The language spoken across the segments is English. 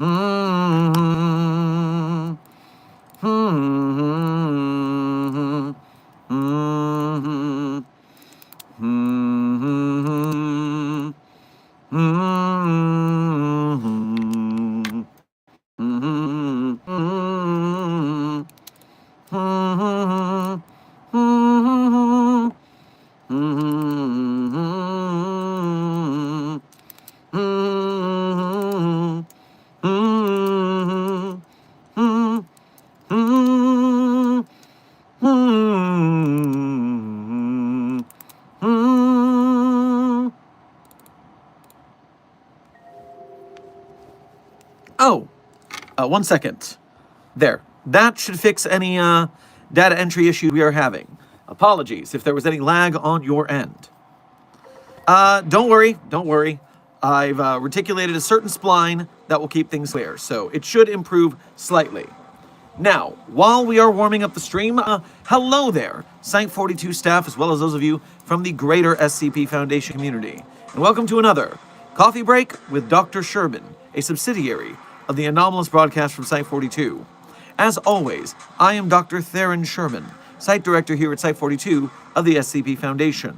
Mm-hmm. Mm-hmm. Mm-hmm. Mm-hmm. Mm-hmm. Mm-hmm. Mm-hmm. Mm-hmm. Mm-hmm. Mm-hmm. Mm-hmm. Mm-hmm. Mm-hmm. Oh, 1 second. There. That should fix any data entry issue we are having. Apologies if there was any lag on your end. Don't worry, don't worry. I've reticulated a certain spline that will keep things clear, so it should improve slightly. Now, while we are warming up the stream, hello there, Site42 staff, as well as those of you from the greater SCP Foundation community. And welcome to another Coffee Break with Dr. Sherman, a subsidiary of the anomalous broadcast from Site42. As always, I am Dr. Theron Sherman, Site Director here at Site42 of the SCP Foundation.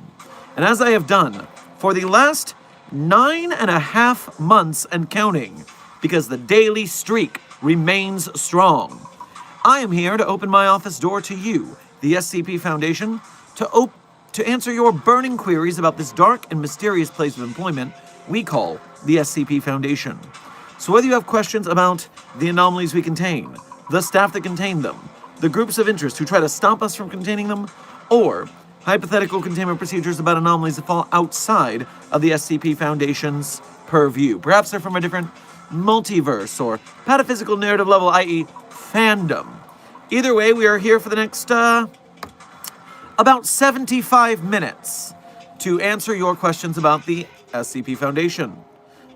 And as I have done for the last 9.5 months and counting, because the daily streak remains strong, I am here to open my office door to you, the SCP Foundation, to answer your burning queries about this dark and mysterious place of employment we call the SCP Foundation. So whether you have questions about the anomalies we contain, the staff that contain them, the groups of interest who try to stop us from containing them, or hypothetical containment procedures about anomalies that fall outside of the SCP Foundation's purview. Perhaps they're from a different multiverse or pataphysical narrative level, i.e. fandom. Either way, we are here for the next, about 75 minutes to answer your questions about the SCP Foundation.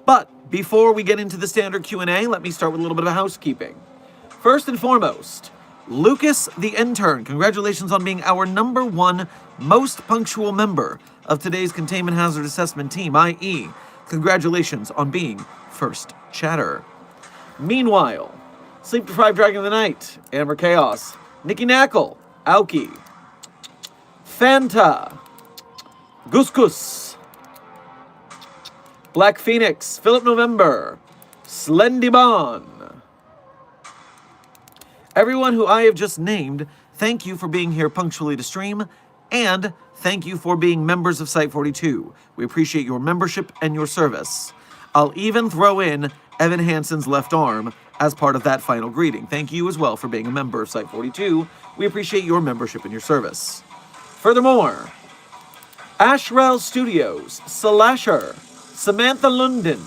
But before we get into the standard Q&A, let me start with a little bit of housekeeping. First and foremost, Lucas the Intern, congratulations on being our #1 most punctual member of today's Containment Hazard Assessment team, i.e., congratulations on being first chatter. Meanwhile, Sleep Deprived Dragon of the Night, Amber Chaos, Nikki Knackle, Aoki, Fanta, Guskus, Black Phoenix, Philip November, Slendybon. Everyone who I have just named, thank you for being here punctually to stream, and thank you for being members of Site42. We appreciate your membership and your service. I'll even throw in Evan Hansen's left arm as part of that final greeting. Thank you as well for being a member of Site42. We appreciate your membership and your service. Furthermore, Ashrel Studios, Slasher, Samantha London,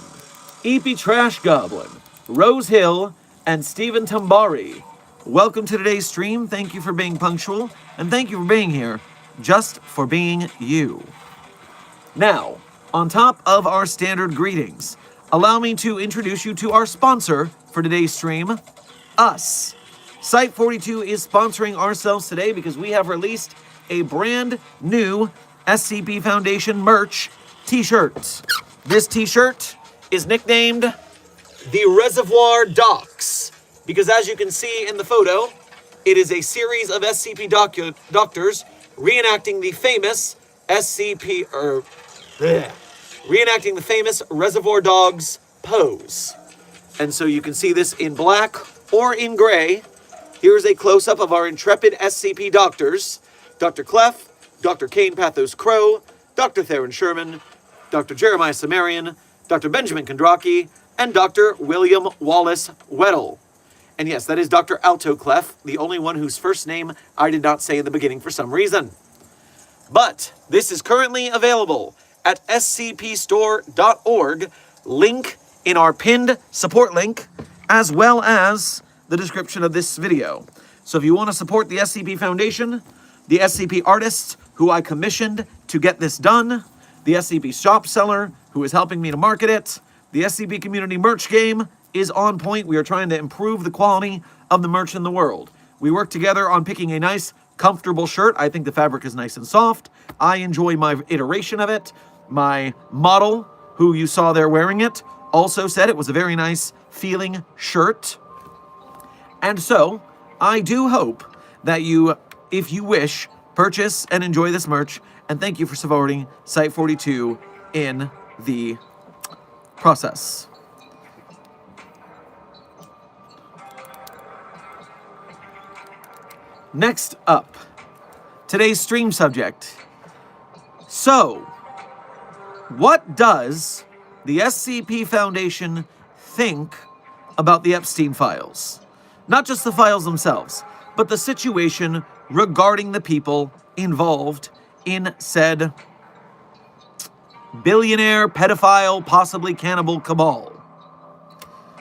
EP Trash Goblin, Rose Hill, and Stephen Tambari. Welcome to today's stream. Thank you for being punctual, and thank you for being here, just for being you. Now, on top of our standard greetings, allow me to introduce you to our sponsor for today's stream, us. Site42 is sponsoring ourselves today because we have released a brand new SCP Foundation merch t-shirt. This t-shirt is nicknamed the Reservoir Docs, because as you can see in the photo, it is a series of SCP doctors reenacting the famous reenacting the famous Reservoir Dogs pose. And so you can see this in black or in gray. Here's a close-up of our intrepid SCP doctors: Dr. Clef, Dr. Kane Pathos Crow, Dr. Theron Sherman, Dr. Jeremiah Samarian, Dr. Benjamin Kondraki, and Dr. William Wallace Weddle. And yes, that is Dr. Alto Clef, the only one whose first name I did not say in the beginning for some reason. But this is currently available at scpstore.org, link in our pinned support link, as well as the description of this video. So if you want to support the SCP Foundation, the SCP artists who I commissioned to get this done, the SCP shop seller who is helping me to market it, the SCP community merch game is on point. We are trying to improve the quality of the merch in the world. We work together on picking a nice, comfortable shirt. I think the fabric is nice and soft. I enjoy my iteration of it. My model, who you saw there wearing it, also said it was a very nice feeling shirt. And so, I do hope that you, if you wish, purchase and enjoy this merch. And thank you for supporting Site 42 in the process. Next up, today's stream subject. So, what does the SCP Foundation think about the Epstein files? Not just the files themselves, but the situation regarding the people involved in said billionaire, pedophile, possibly cannibal cabal.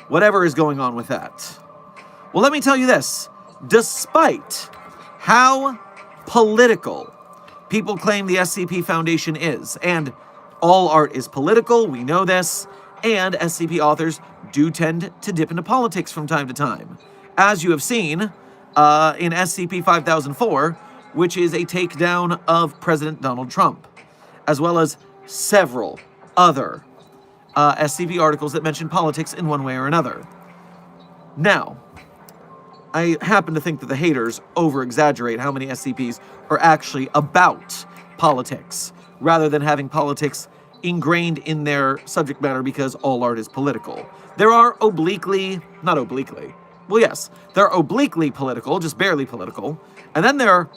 Whatever is going on with that. Well, let me tell you this. Despite how political people claim the SCP Foundation is, and all art is political, we know this, and SCP authors do tend to dip into politics from time to time. As you have seen in SCP 5004, which is a takedown of President Donald Trump, as well as several other SCP articles that mention politics in one way or another. Now, I happen to think that the haters over-exaggerate how many SCPs are actually about politics, rather than having politics ingrained in their subject matter because all art is political. There are not obliquely, well yes, they're obliquely political, just barely political, and then there are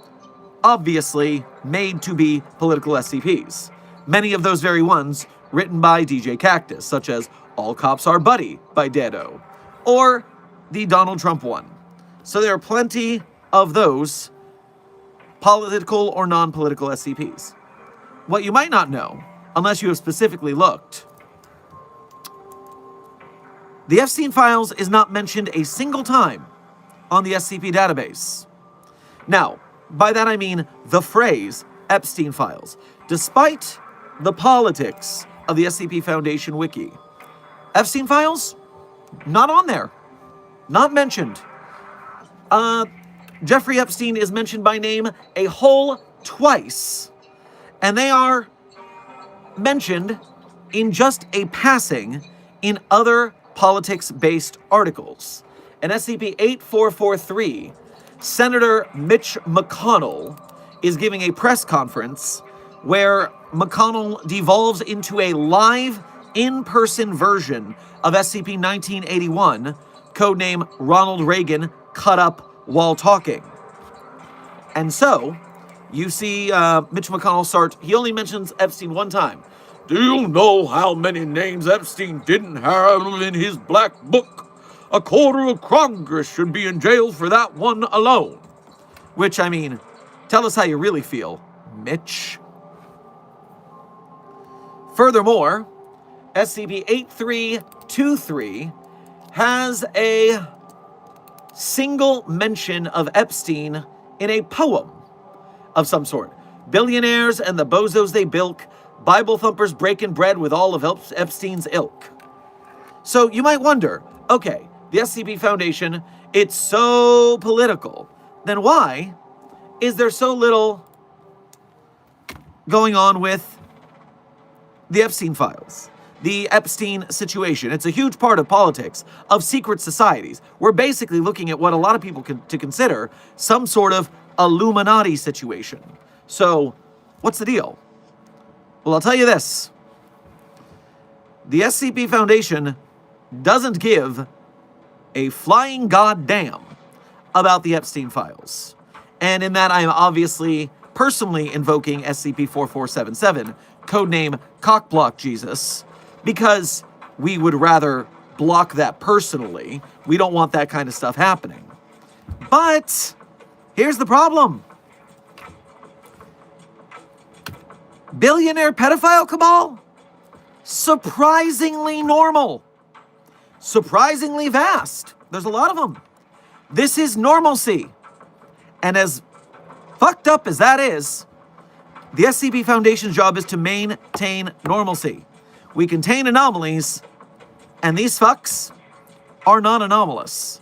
obviously made to be political SCPs. Many of those very ones written by DJ Cactus, such as All Cops Are Buddy by Dado, or the Donald Trump one. So there are plenty of those political or non-political SCPs. What you might not know, unless you have specifically looked, the Epstein files is not mentioned a single time on the SCP database. Now, by that I mean the phrase Epstein files. Despite the politics of the SCP Foundation wiki, Epstein files, not on there. Not mentioned. Jeffrey Epstein is mentioned by name a whole twice. And they are mentioned in just a passing in other politics-based articles. In SCP-8443, Senator Mitch McConnell is giving a press conference where McConnell devolves into a live, in-person version of SCP-1981, codename Ronald Reagan, cut up while talking. And so, you see Mitch McConnell he only mentions Epstein one time. Do you know how many names Epstein didn't have in his black book? A quarter of Congress should be in jail for that one alone. Which, I mean, tell us how you really feel, Mitch. Furthermore, SCP-8323 has a single mention of Epstein in a poem of some sort. Billionaires and the bozos they bilk, Bible thumpers breaking bread with all of Epstein's ilk. So you might wonder, okay, the SCP Foundation, it's so political. Then why is there so little going on with the Epstein files? The Epstein situation. It's a huge part of politics, of secret societies. We're basically looking at what a lot of people to consider some sort of Illuminati situation. So, what's the deal? Well, I'll tell you this. The SCP Foundation doesn't give a flying goddamn about the Epstein files. And in that, I am obviously personally invoking SCP-4477, codename Cockblock Jesus, because we would rather block that personally. We don't want that kind of stuff happening. But here's the problem. Billionaire pedophile cabal? Surprisingly normal. Surprisingly vast. There's a lot of them. This is normalcy. And as fucked up as that is, the SCP Foundation's job is to maintain normalcy. We contain anomalies, and these fucks are non-anomalous.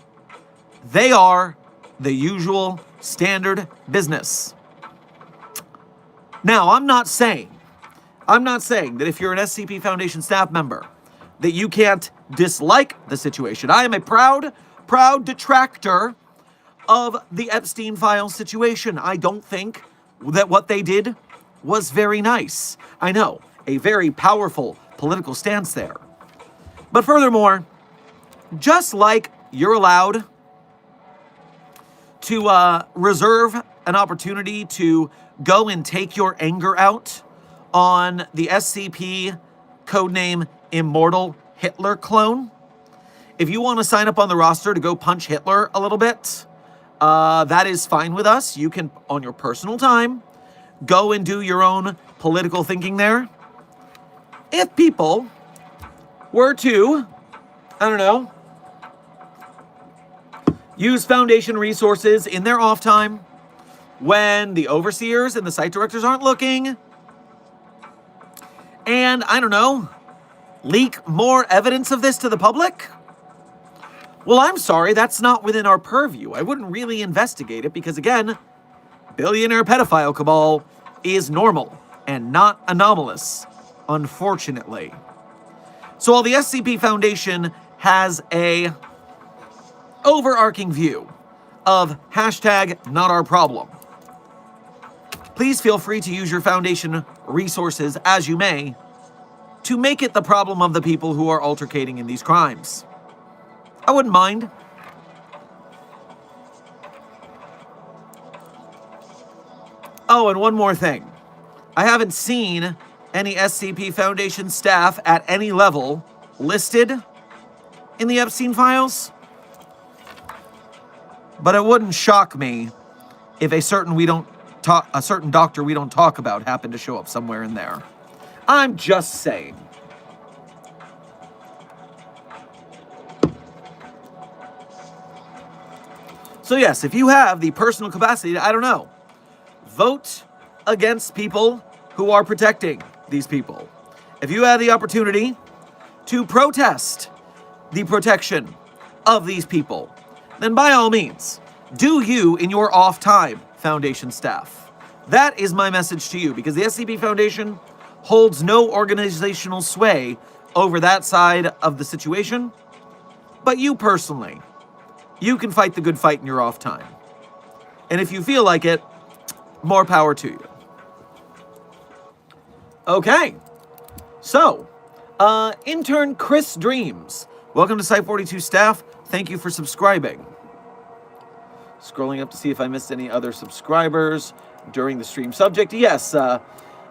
They are the usual standard business. Now, I'm not saying that if you're an SCP Foundation staff member, that you can't dislike the situation. I am a proud detractor of the Epstein Files situation. I don't think that what they did was very nice. I know, a very powerful political stance there. But furthermore, just like you're allowed to reserve an opportunity to go and take your anger out on the SCP codename Immortal Hitler clone, if you want to sign up on the roster to go punch Hitler a little bit, that is fine with us. You can, on your personal time, go and do your own political thinking there. If people were to, I don't know, use Foundation resources in their off time when the overseers and the site directors aren't looking, and, I don't know, leak more evidence of this to the public? Well, I'm sorry, that's not within our purview. I wouldn't really investigate it because, again, billionaire pedophile cabal is normal and not anomalous, unfortunately. So while the SCP Foundation has a overarching view of hashtag not our problem, please feel free to use your Foundation resources as you may to make it the problem of the people who are altercating in these crimes. I wouldn't mind. Oh, and one more thing. I haven't seen any SCP Foundation staff at any level listed in the Epstein files, but it wouldn't shock me if a certain doctor we don't talk about happened to show up somewhere in there. I'm just saying. So yes, if you have the personal capacity to, I don't know, vote against people who are protecting these people. If you have the opportunity to protest the protection of these people, then by all means, do you in your off time, Foundation staff. That is my message to you, because the SCP Foundation holds no organizational sway over that side of the situation. But you personally, you can fight the good fight in your off time. And if you feel like it, more power to you. Okay, so, intern Chris Dreams, welcome to Site 42 staff. Thank you for subscribing. Scrolling up to see if I missed any other subscribers during the stream subject. Yes,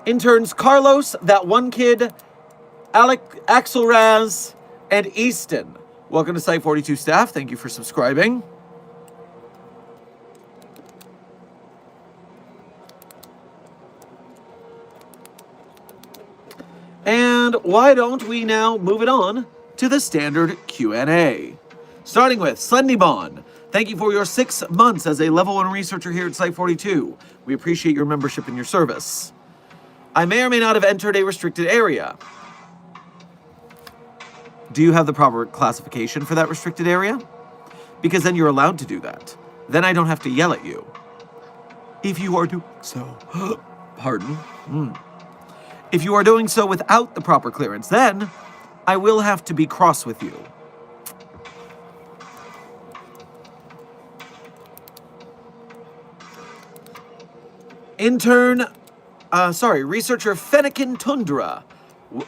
interns Carlos, that one kid, Alec, Axelraz, and Easton. Welcome to Site 42 staff. Thank you for subscribing. And why don't we now move it on to the standard Q&A. Starting with Sundybon. Thank you for your 6 months as a level 1 researcher here at Site 42. We appreciate your membership and your service. I may or may not have entered a restricted area. Do you have the proper classification for that restricted area? Because then you're allowed to do that. Then I don't have to yell at you. If you are doing so, pardon. If you are doing so without the proper clearance, then I will have to be cross with you. Researcher Fennekin Tundra.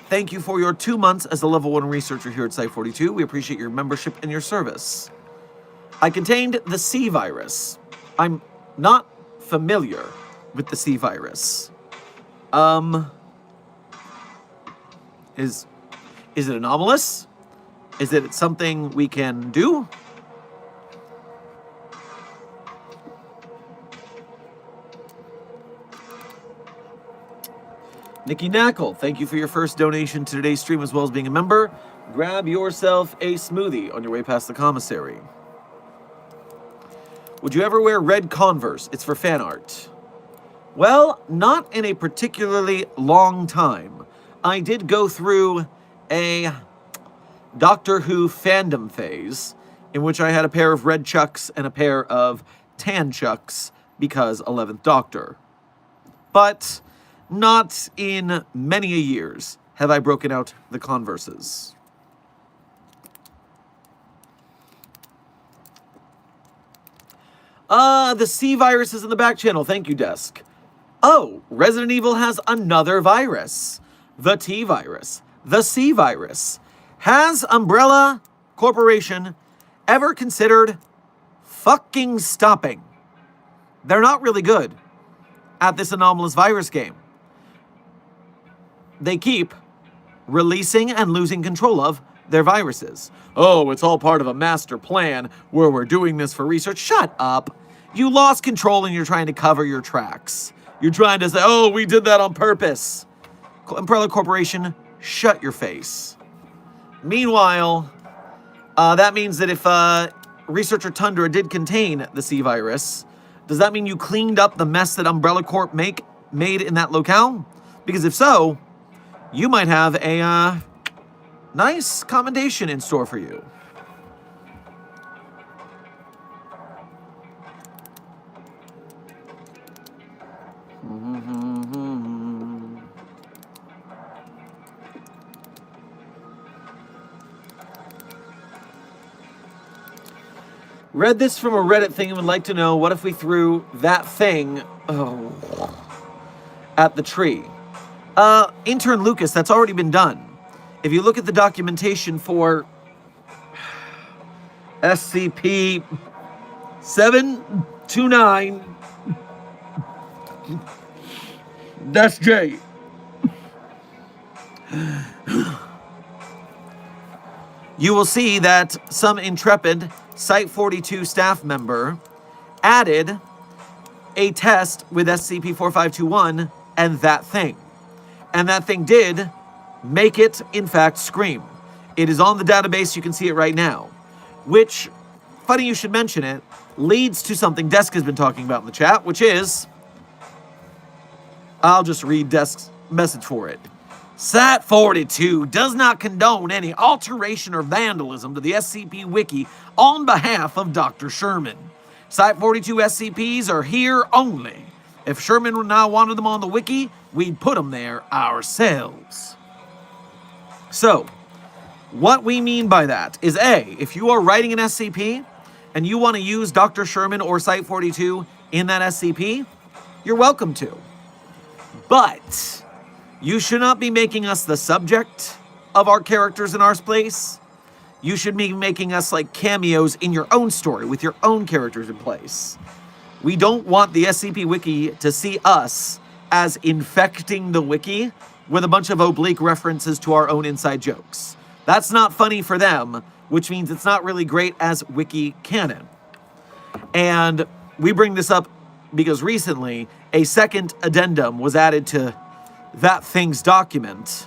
Thank you for your 2 months as a level 1 researcher here at Site 42. We appreciate your membership and your service. I contained the C virus. I'm not familiar with the C virus. Is it anomalous? Is it something we can do? Nikki Knackle, thank you for your first donation to today's stream as well as being a member. Grab yourself a smoothie on your way past the commissary. Would you ever wear red Converse? It's for fan art. Well, not in a particularly long time. I did go through a Doctor Who fandom phase in which I had a pair of red Chucks and a pair of tan Chucks because 11th Doctor. But not in many a years have I broken out the Converses. The C virus is in the back channel. Thank you, Desk. Oh, Resident Evil has another virus. The T virus. The C virus. Has Umbrella Corporation ever considered fucking stopping? They're not really good at this anomalous virus game. They keep releasing and losing control of their viruses. Oh, it's all part of a master plan where we're doing this for research. Shut up. You lost control and you're trying to cover your tracks. You're trying to say, oh, we did that on purpose. Umbrella Corporation, shut your face. Meanwhile, that means that if researcher Tundra did contain the C virus, does that mean you cleaned up the mess that Umbrella Corp made in that locale? Because if so, you might have a nice commendation in store for you. Read this from a Reddit thing and would like to know, what if we threw that thing at the tree? Intern Lucas, that's already been done. If you look at the documentation for SCP 729, that's J. You will see that some intrepid Site-42 staff member added a test with SCP-4521 and that thing. And that thing did make it, in fact, scream. It is on the database, you can see it right now. Which, funny you should mention it, leads to something Desk has been talking about in the chat, which is... I'll just read Desk's message for it. Site-42 does not condone any alteration or vandalism to the SCP Wiki on behalf of Dr. Sherman. Site-42 SCPs are here only. If Sherman now wanted them on the Wiki, we'd put them there ourselves. So, what we mean by that is A, if you are writing an SCP and you want to use Dr. Sherman or Site-42 in that SCP, you're welcome to. But you should not be making us the subject of our characters in our place. You should be making us like cameos in your own story with your own characters in place. We don't want the SCP Wiki to see us as infecting the Wiki with a bunch of oblique references to our own inside jokes. That's not funny for them, which means it's not really great as Wiki canon. And we bring this up because recently a second addendum was added to that thing's document.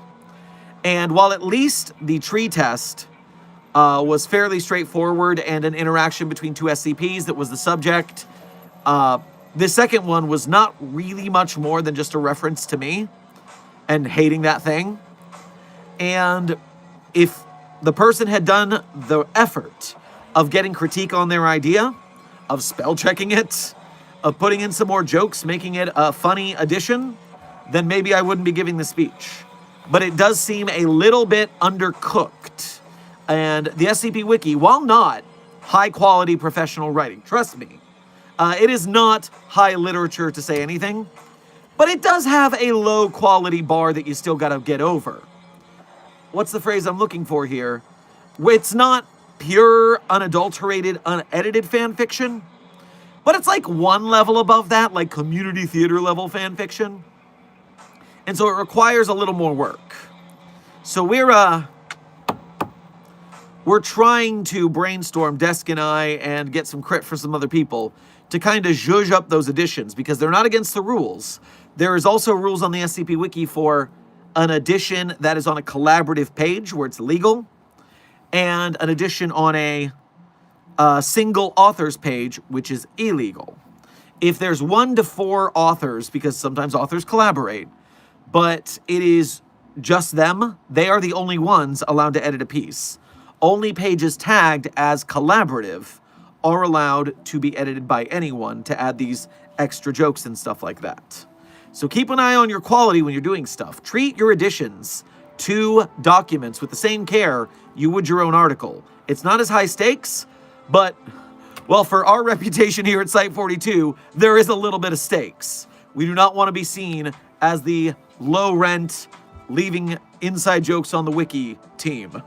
And while at least the tree test was fairly straightforward and an interaction between two SCPs that was the subject, the second one was not really much more than just a reference to me and hating that thing. And if the person had done the effort of getting critique on their idea, of spell checking it, of putting in some more jokes, making it a funny addition, then maybe I wouldn't be giving the speech. But it does seem a little bit undercooked. And the SCP Wiki, while not high-quality professional writing, trust me, it is not high literature to say anything, but it does have a low-quality bar that you still gotta get over. What's the phrase I'm looking for here? It's not pure, unadulterated, unedited fan fiction, but it's like one level above that, like community theater level fan fiction. And so it requires a little more work. So we're trying to brainstorm, Desk and I, and get some crit for some other people to kind of zhuzh up those additions because they're not against the rules. There is also rules on the SCP Wiki for an addition that is on a collaborative page where it's legal, and an addition on a single author's page, which is illegal. If there's 1 to 4 authors, because sometimes authors collaborate, but it is just them, they are the only ones allowed to edit a piece. Only pages tagged as collaborative are allowed to be edited by anyone to add these extra jokes and stuff like that. So keep an eye on your quality when you're doing stuff. Treat your additions to documents with the same care you would your own article. It's not as high stakes, but Well, for our reputation here at Site 42, there is a little bit of stakes. We do not want to be seen as the low rent, leaving inside jokes on the wiki team.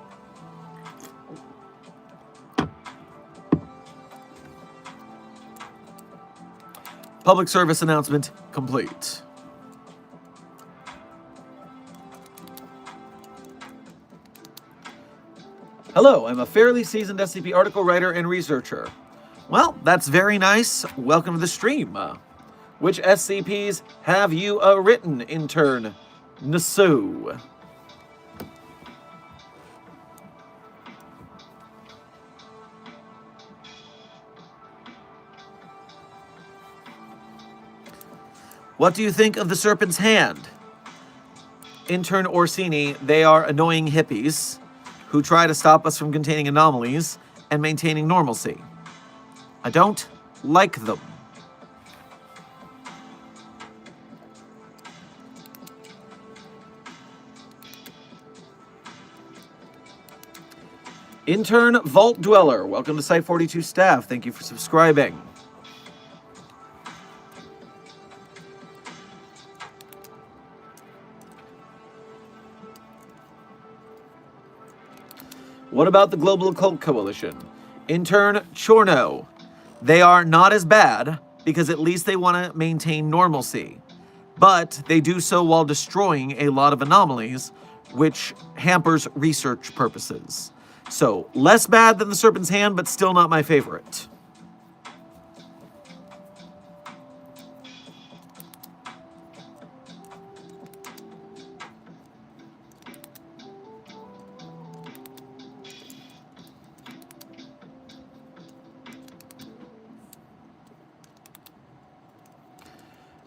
Public service announcement complete. Hello, I'm a fairly seasoned SCP article writer and researcher. Well, that's very nice. Welcome to the stream. Which SCPs have you written, intern? Nassau. What do you think of the Serpent's Hand? Intern Orsini, they are annoying hippies who try to stop us from containing anomalies and maintaining normalcy. I don't like them. Intern Vault Dweller, welcome to Site 42 staff. Thank you for subscribing. What about the Global Occult Coalition? Intern Chorno. They are not as bad because at least they want to maintain normalcy. But they do so while destroying a lot of anomalies, which hampers research purposes. So, less bad than the Serpent's Hand, but still not my favorite.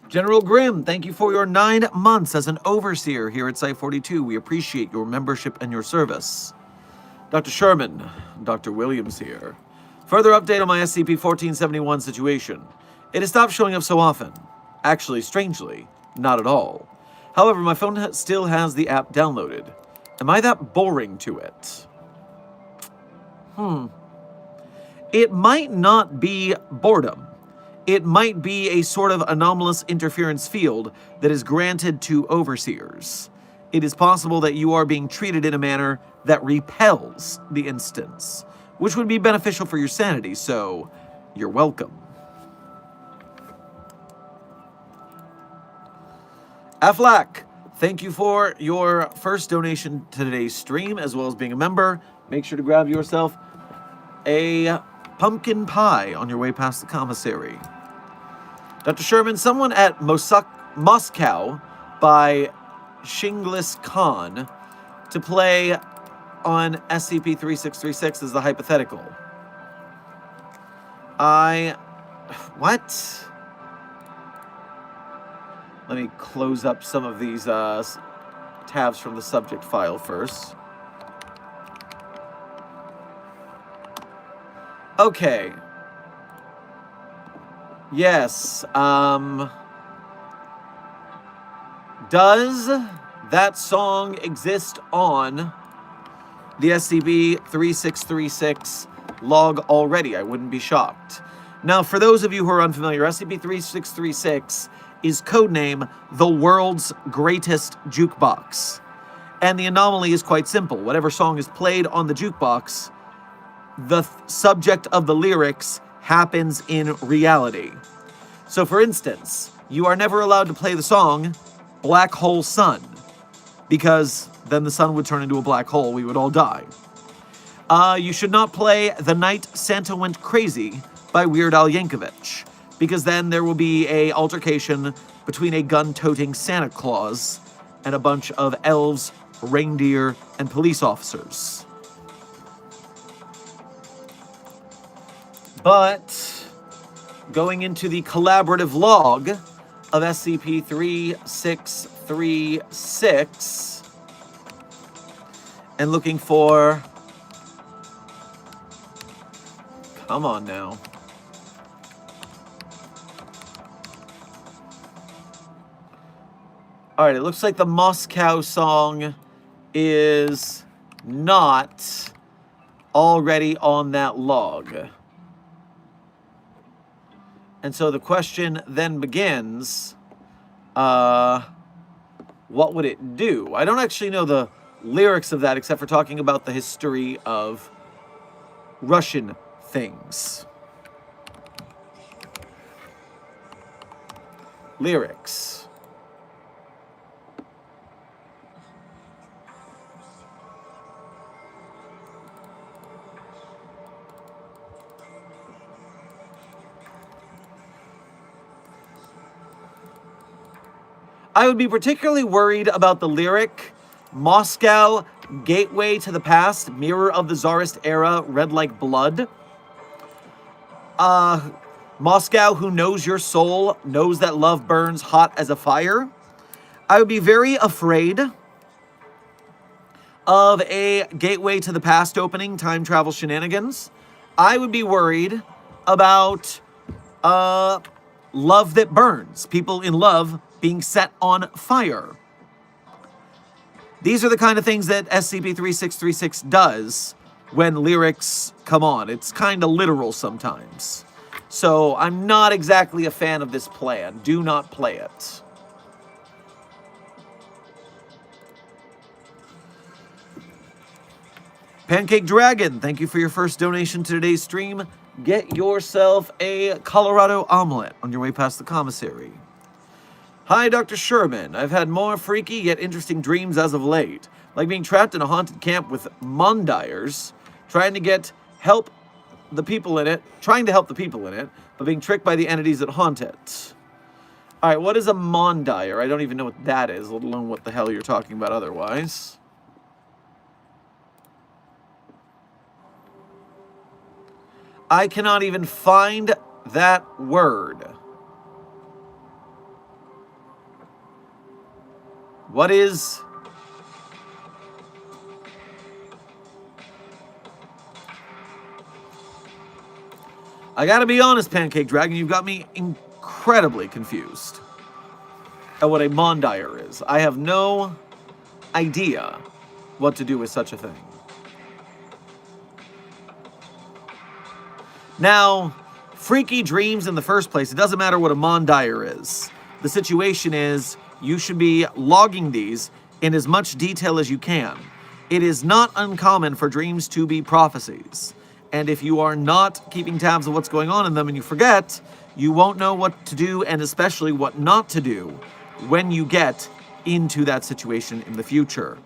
General Grimm, thank you for your 9 months as an overseer here at Site 42. We appreciate your membership and your service. Dr. Sherman, Dr. Williams here. Further update on my SCP-1471 situation. It has stopped showing up so often. Actually, strangely, not at all. However, my phone still has the app downloaded. Am I that boring to it? It might not be boredom. It might be a sort of anomalous interference field that is granted to overseers. It is possible that you are being treated in a manner that repels the instance, which would be beneficial for your sanity, so you're welcome. Aflac, thank you for your first donation to today's stream, as well as being a member. Make sure to grab yourself a pumpkin pie on your way past the commissary. Dr. Sherman, someone at Moscow by Shinglis Khan to play on SCP-3636 is the hypothetical. What? Let me close up some of these tabs from the subject file first. Okay. Yes, does that song exist on the SCP-3636 log already? I wouldn't be shocked. Now, for those of you who are unfamiliar, SCP-3636 is codename The World's Greatest Jukebox. And the anomaly is quite simple. Whatever song is played on the jukebox, the subject of the lyrics happens in reality. So for instance, you are never allowed to play the song Black Hole Sun, because then the sun would turn into a black hole, we would all die. You should not play The Night Santa Went Crazy by Weird Al Yankovic, because then there will be an altercation between a gun-toting Santa Claus and a bunch of elves, reindeer, and police officers. But going into the collaborative log of SCP-3636 and looking for... Come on now. Alright, it looks like the Moscow song is not already on that log. And so the question then begins, what would it do? I don't actually know the lyrics of that except for talking about the history of Russian things. Lyrics. I would be particularly worried about the lyric, Moscow, gateway to the past, mirror of the Tsarist era, red like blood. Moscow, who knows your soul, knows that love burns hot as a fire. I would be very afraid of a gateway to the past opening, time travel shenanigans. I would be worried about love that burns, people in love being set on fire. These are the kind of things that SCP-3636 does when lyrics come on. It's kind of literal sometimes. So I'm not exactly a fan of this plan. Do not play it. Pancake Dragon, thank you for your first donation to today's stream. Get yourself a Colorado omelet on your way past the commissary. Hi, Dr. Sherman. I've had more freaky yet interesting dreams as of late. Like being trapped in a haunted camp with Mondiers, trying to help the people in it, but being tricked by the entities that haunt it. All right, what is a Mondier? I don't even know what that is, let alone what the hell you're talking about otherwise. I cannot even find that word. What is... I gotta be honest, Pancake Dragon, you've got me incredibly confused at what a Mondier is. I have no idea what to do with such a thing. Now, freaky dreams in the first place, it doesn't matter what a Mondier is. The situation is, you should be logging these in as much detail as you can. It is not uncommon for dreams to be prophecies. And if you are not keeping tabs of what's going on in them and you forget, you won't know what to do and especially what not to do when you get into that situation in the future.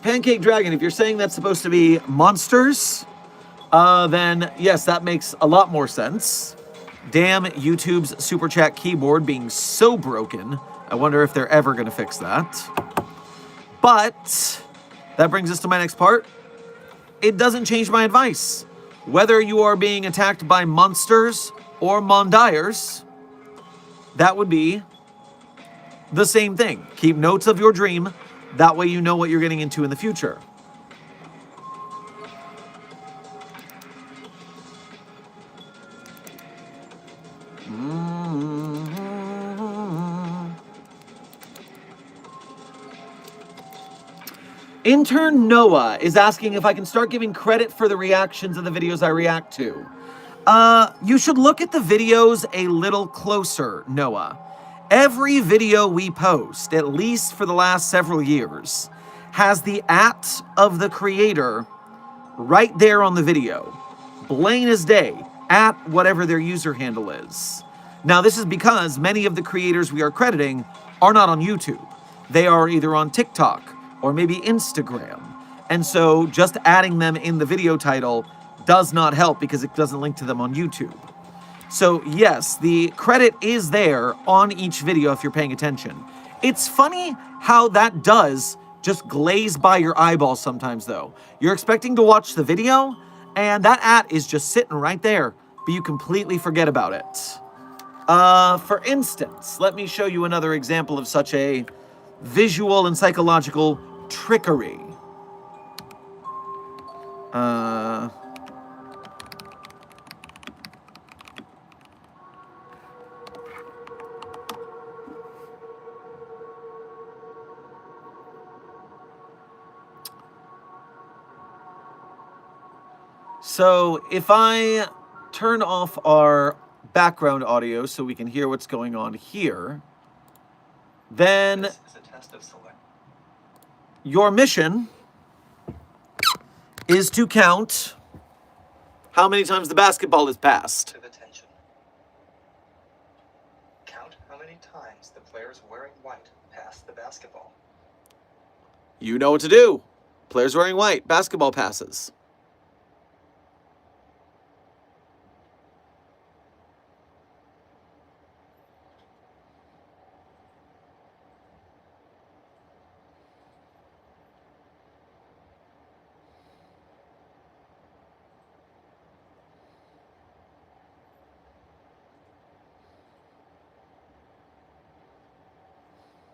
Pancake Dragon, if you're saying that's supposed to be monsters, then yes, that makes a lot more sense. Damn YouTube's super chat keyboard being so broken. I wonder if they're ever going to fix that. But that brings us to my next part. It doesn't change my advice. Whether you are being attacked by monsters or Mondiers, that would be the same thing. Keep notes of your dream. That way you know what you're getting into in the future. Intern Noah is asking if I can start giving credit for the reactions of the videos I react to. You should look at the videos a little closer, Noah. Every video we post, at least for the last several years, has the @ of the creator right there on the video. Plain as day, @ whatever their user handle is. Now, this is because many of the creators we are crediting are not on YouTube. They are either on TikTok or maybe Instagram. And so just adding them in the video title does not help because it doesn't link to them on YouTube. So yes, the credit is there on each video if you're paying attention. It's funny how that does just glaze by your eyeballs sometimes though. You're expecting to watch the video and that @ is just sitting right there, but you completely forget about it. For instance, let me show you another example of such a visual and psychological trickery. So if I turn off our background audio so we can hear what's going on here, then This is a test of select. your mission is to count how many times the basketball is passed. Of attention. Count how many times the players wearing white pass the basketball. You know what to do. Players wearing white, basketball passes.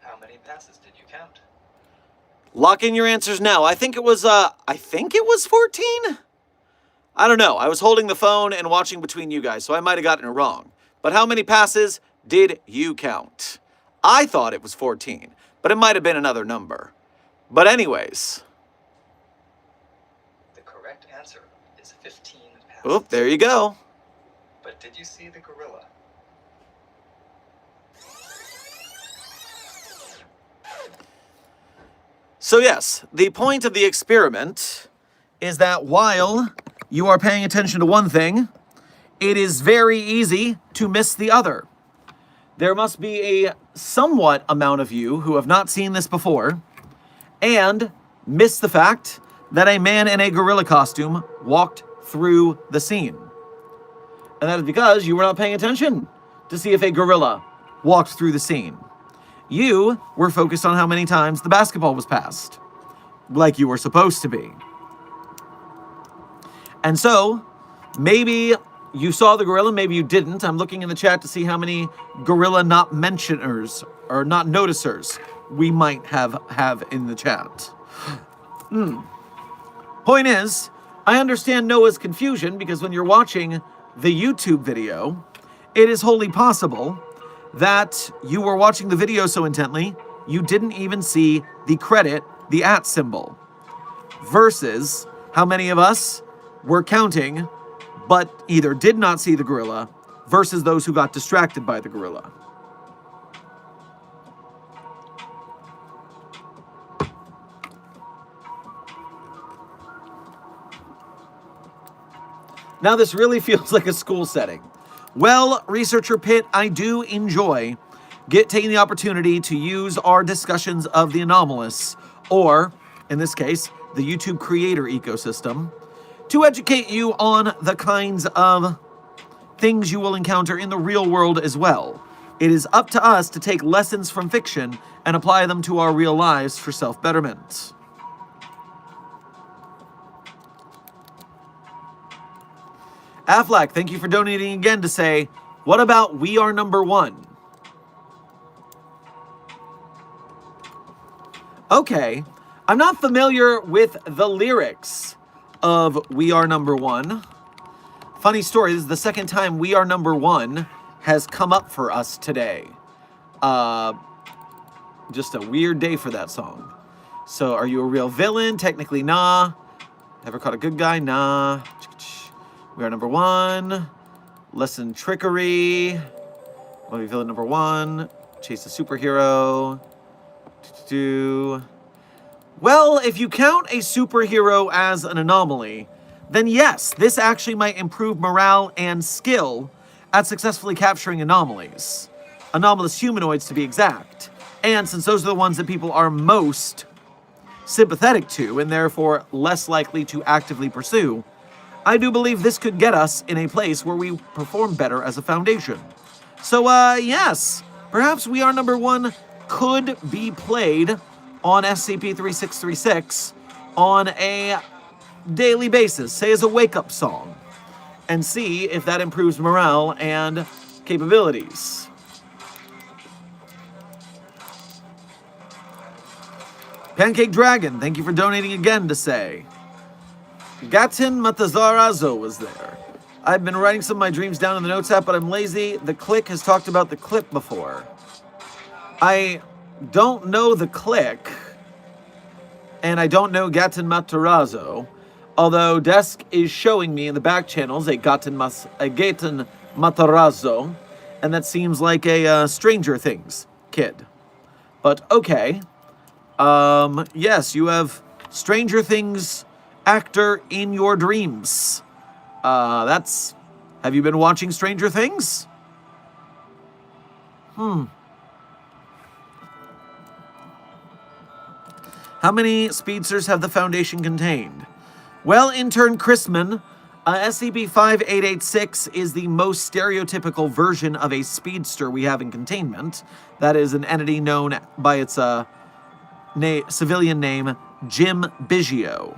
How many passes did you count? Lock in your answers now. I think it was 14? I don't know. I was holding the phone and watching between you guys, so I might have gotten it wrong. But how many passes did you count? I thought it was 14, but it might have been another number. But anyways. The correct answer is 15 passes. Oh, there you go. But did you see the gorilla? So yes, the point of the experiment is that while you are paying attention to one thing, it is very easy to miss the other. There must be a somewhat amount of you who have not seen this before and miss the fact that a man in a gorilla costume walked through the scene. And that is because you were not paying attention to see if a gorilla walked through the scene. You were focused on how many times the basketball was passed, like you were supposed to be. And so, maybe you saw the gorilla, maybe you didn't. I'm looking in the chat to see how many gorilla not mentioners or not noticers we might have in the chat. Point is, I understand Noah's confusion because when you're watching the YouTube video, it is wholly possible that you were watching the video so intently, you didn't even see the credit, the @ symbol. Versus how many of us were counting, but either did not see the gorilla, versus those who got distracted by the gorilla. Now this really feels like a school setting. Well, Researcher Pitt, I do enjoy taking the opportunity to use our discussions of the anomalous, or, in this case, the YouTube creator ecosystem, to educate you on the kinds of things you will encounter in the real world as well. It is up to us to take lessons from fiction and apply them to our real lives for self-betterment. Affleck, thank you for donating again to say, what about We Are Number One? Okay, I'm not familiar with the lyrics of We Are Number One. Funny story, this is the second time We Are Number One has come up for us today. Just a weird day for that song. So, are you a real villain? Technically, nah. Ever caught a good guy? Nah. We Are Number One. Lesson Trickery. Movie Villain Number One. Chase a Superhero. Well, if you count a superhero as an anomaly, then yes, this actually might improve morale and skill at successfully capturing anomalies. Anomalous humanoids, to be exact. And since those are the ones that people are most sympathetic to, and therefore less likely to actively pursue, I do believe this could get us in a place where we perform better as a foundation. So, yes, perhaps We Are Number One could be played on SCP-3636 on a daily basis, say as a wake-up song, and see if that improves morale and capabilities. Pancake Dragon, thank you for donating again to say, Gatin Matazarazo was there. I've been writing some of my dreams down in the notes app, but I'm lazy. The Click has talked about the clip before. I don't know the Click, and I don't know Gatin Matarazzo. Although Desk is showing me in the back channels a Gaten Matarazzo, and that seems like a Stranger Things kid. But okay. Yes, you have Stranger Things actor in your dreams. Have you been watching Stranger Things? How many speedsters have the Foundation contained? Well, intern Chrisman, SCP-5886 is the most stereotypical version of a speedster we have in containment. That is an entity known by its civilian name, Jim Biggio.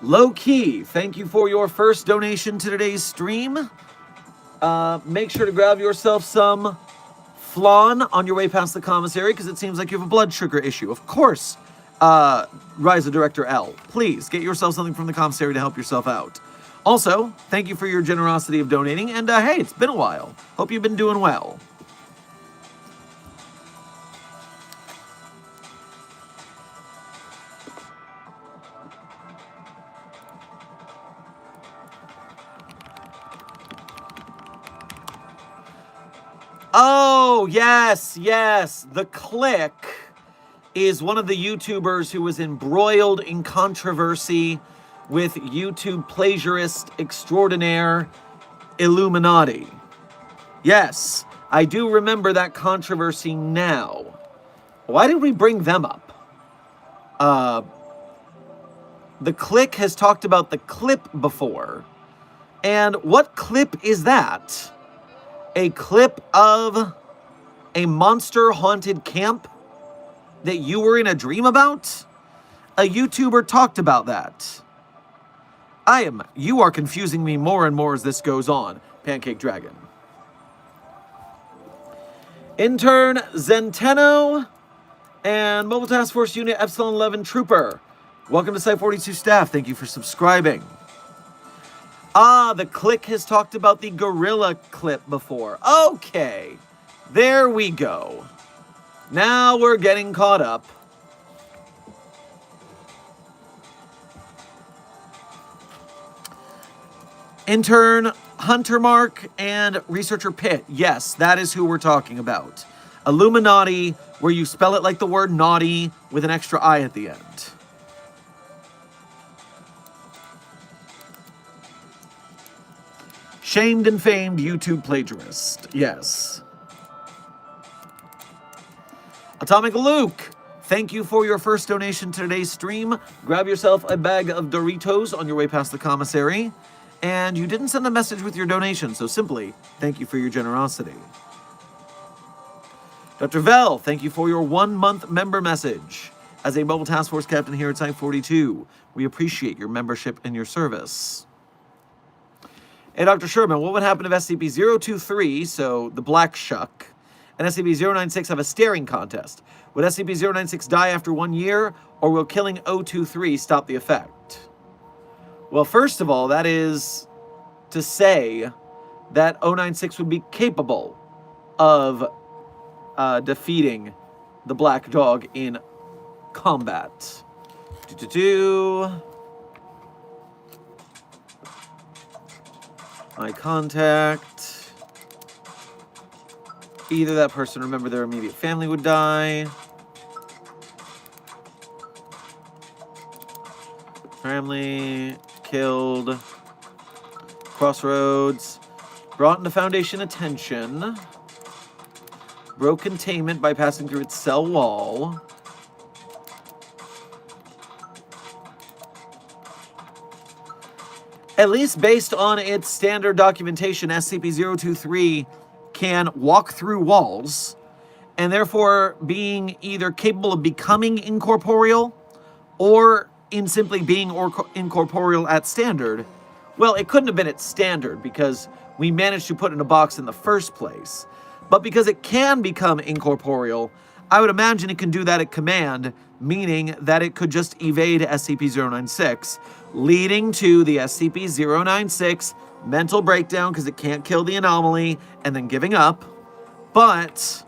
Low Key, thank you for your first donation to today's stream. Make sure to grab yourself some flan on your way past the commissary, because it seems like you have a blood sugar issue. Of course, Ryza Director L, please get yourself something from the commissary to help yourself out. Also, thank you for your generosity of donating, and hey, it's been a while. Hope you've been doing well. Oh, yes. The Click is one of the YouTubers who was embroiled in controversy with YouTube plagiarist extraordinaire Illuminati. Yes, I do remember that controversy now. Why did we bring them up? The Click has talked about the clip before. And what clip is that? A clip of a monster-haunted camp that you were in a dream about? A YouTuber talked about that. You are confusing me more and more as this goes on, Pancake Dragon. Intern Zenteno and Mobile Task Force Unit Epsilon 11 Trooper. Welcome to Site 42 staff. Thank you for subscribing. The Click has talked about the gorilla clip before. Okay, there we go. Now we're getting caught up. Intern Hunter Mark and Researcher Pitt. Yes, that is who we're talking about. Illuminati, where you spell it like the word naughty with an extra I at the end. Shamed and famed YouTube plagiarist. Yes. Atomic Luke, thank you for your first donation to today's stream. Grab yourself a bag of Doritos on your way past the commissary. And you didn't send a message with your donation, so simply, thank you for your generosity. Dr. Vell, thank you for your 1-month member message. As a Mobile Task Force captain here at Site 42, we appreciate your membership and your service. Hey, Dr. Sherman, what would happen if SCP-023, so the Black Shuck, and SCP-096 have a staring contest? Would SCP-096 die after 1 year, or will killing 023 stop the effect? Well, first of all, that is to say that 096 would be capable of defeating the Black Dog in combat. Eye contact. Either that person, remember their immediate family would die. Family killed. Crossroads. Brought into Foundation attention. Broke containment by passing through its cell wall. At least based on its standard documentation, SCP-023 can walk through walls, and therefore being either capable of becoming incorporeal or in simply being incorporeal at standard. Well, it couldn't have been at standard because we managed to put it in a box in the first place. But because it can become incorporeal, I would imagine it can do that at command, meaning that it could just evade SCP-096, leading to the SCP-096 mental breakdown because it can't kill the anomaly, and then giving up. But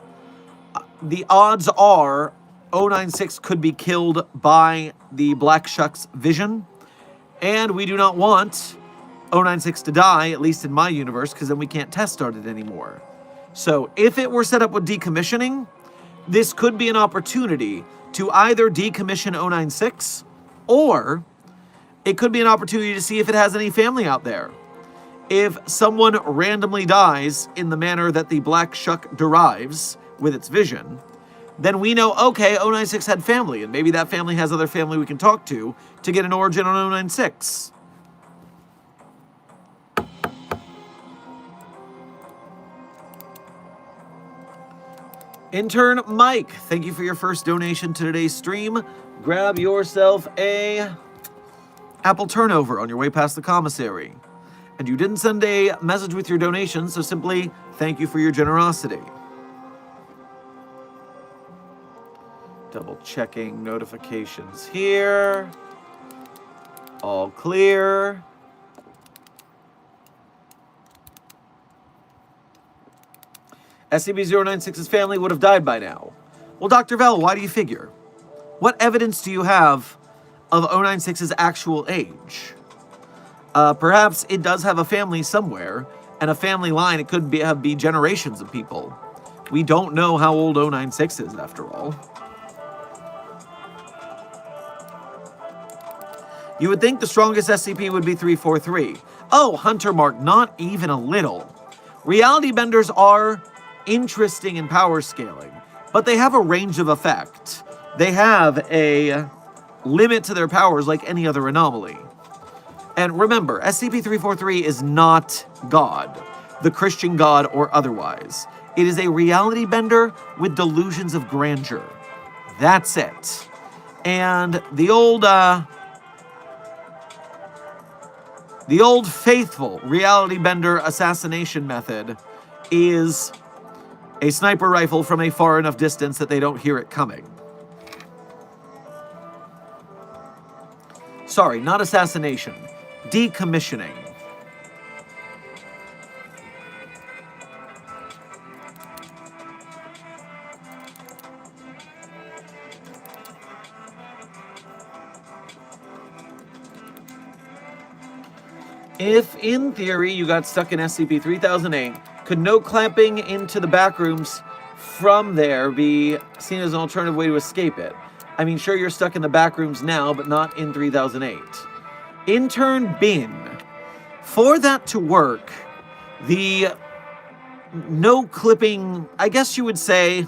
the odds are 096 could be killed by the Black Shuck's vision, and we do not want 096 to die, at least in my universe, because then we can't test start it anymore. So if it were set up with decommissioning, this could be an opportunity to either decommission 096, or it could be an opportunity to see if it has any family out there. If someone randomly dies in the manner that the Black Shuck derives with its vision, then we know, okay, 096 had family, and maybe that family has other family we can talk to get an origin on 096. Intern Mike, thank you for your first donation to today's stream. Grab yourself a apple turnover on your way past the commissary. And you didn't send a message with your donation, so simply thank you for your generosity. Double checking notifications here. All clear. SCP-096's family would have died by now. Well, Dr. Vell, why do you figure? What evidence do you have of 096's actual age? Perhaps it does have a family somewhere, and a family line, it could be generations of people. We don't know how old 096 is, after all. You would think the strongest SCP would be 343. Oh, Hunter Mark, not even a little. Reality benders are interesting in power scaling, but they have a range of effect. They have a limit to their powers like any other anomaly. And remember, SCP-343 is not God, the Christian God or otherwise. It is a reality bender with delusions of grandeur. That's it. And the old faithful reality bender assassination method is a sniper rifle from a far enough distance that they don't hear it coming. Sorry, not assassination. Decommissioning. If, in theory, you got stuck in SCP-3008, could no clamping into the back rooms from there be seen as an alternative way to escape it? I mean, sure, you're stuck in the back rooms now, but not in 3008. Intern Bin. For that to work, the no clipping, I guess you would say,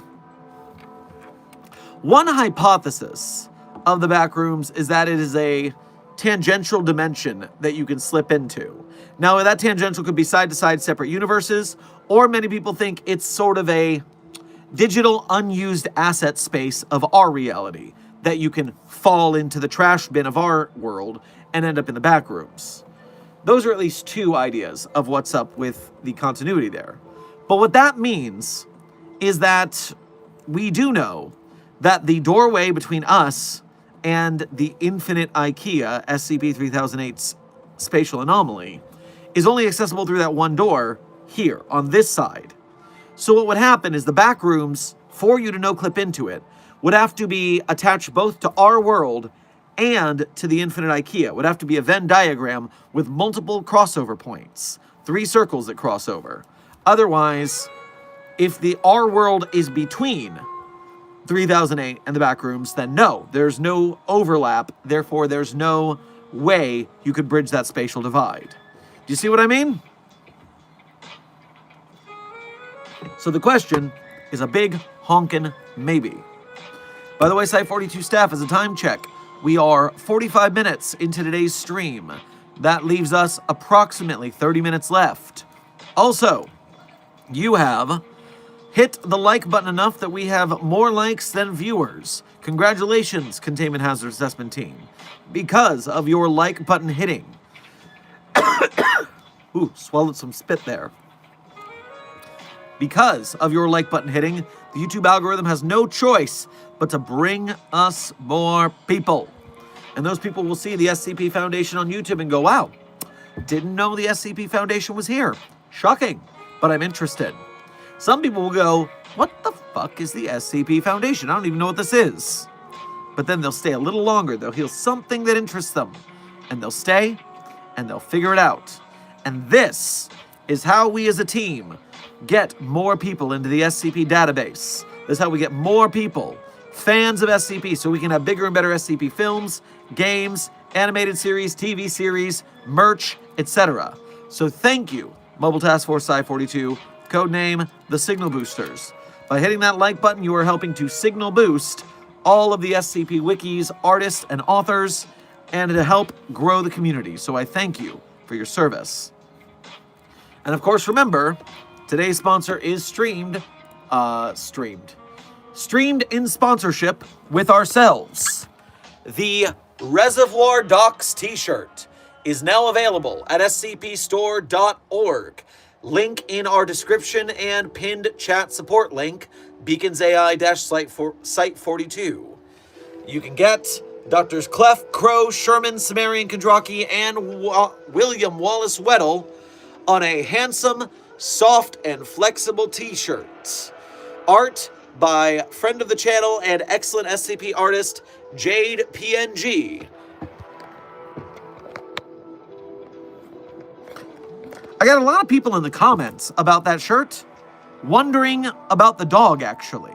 one hypothesis of the back rooms is that it is a tangential dimension that you can slip into. Now, that tangential could be side-to-side separate universes, or many people think it's sort of a digital unused asset space of our reality that you can fall into the trash bin of our world and end up in the back rooms. Those are at least two ideas of what's up with the continuity there. But what that means is that we do know that the doorway between us and the infinite IKEA, SCP-3008's spatial anomaly, is only accessible through that one door here, on this side. So what would happen is the back rooms, for you to no-clip into it, would have to be attached both to our world and to the infinite IKEA. It would have to be a Venn diagram with multiple crossover points. 3 circles that cross over. Otherwise, if the our world is between 3008 and the back rooms, then no, there's no overlap. Therefore, there's no way you could bridge that spatial divide. Do you see what I mean? So the question is a big honkin' maybe. By the way, Site42 staff, as a time check, we are 45 minutes into today's stream. That leaves us approximately 30 minutes left. Also, you have hit the like button enough that we have more likes than viewers. Congratulations, Containment Hazard Assessment Team, because of your like button hitting. Ooh, swallowed some spit there. Because of your like button hitting, the YouTube algorithm has no choice but to bring us more people. And those people will see the SCP Foundation on YouTube and go, wow, Didn't know the SCP Foundation was here. Shocking, but I'm interested. Some people will go, what the fuck is the SCP Foundation? I don't even know what this is. But then they'll stay a little longer. They'll hear something that interests them. And they'll stay, and they'll figure it out. And this is how we as a team get more people into the SCP database. This is how we get more people, fans of SCP, so we can have bigger and better SCP films, games, animated series, TV series, merch, etc. So thank you, Mobile Task Force Psi-42, codename The Signal Boosters. By hitting that like button, you are helping to signal boost all of the SCP wikis, artists, and authors, and to help grow the community. So I thank you for your service. And of course, remember, today's sponsor is streamed in sponsorship with ourselves. The Reservoir Docs t-shirt is now available at scpstore.org. Link in our description and pinned chat support link, Beacons AI-Site 42. You can get Drs. Clef, Crow, Sherman, Sumerian Kondraki, and William Wallace Weddle on a handsome, soft, and flexible t-shirt. Art by friend of the channel and excellent SCP artist, Jade PNG. I got a lot of people in the comments about that shirt, wondering about the dog, actually.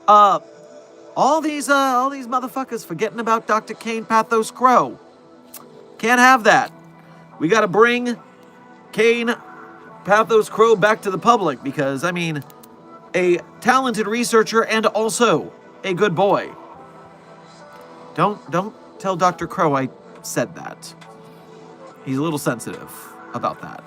All these motherfuckers forgetting about Dr. Kane Pathos Crow. Can't have that. We gotta bring Kane Pathos Crow back to the public because, I mean, a talented researcher and also a good boy. Don't tell Dr. Crow I said that. He's a little sensitive about that.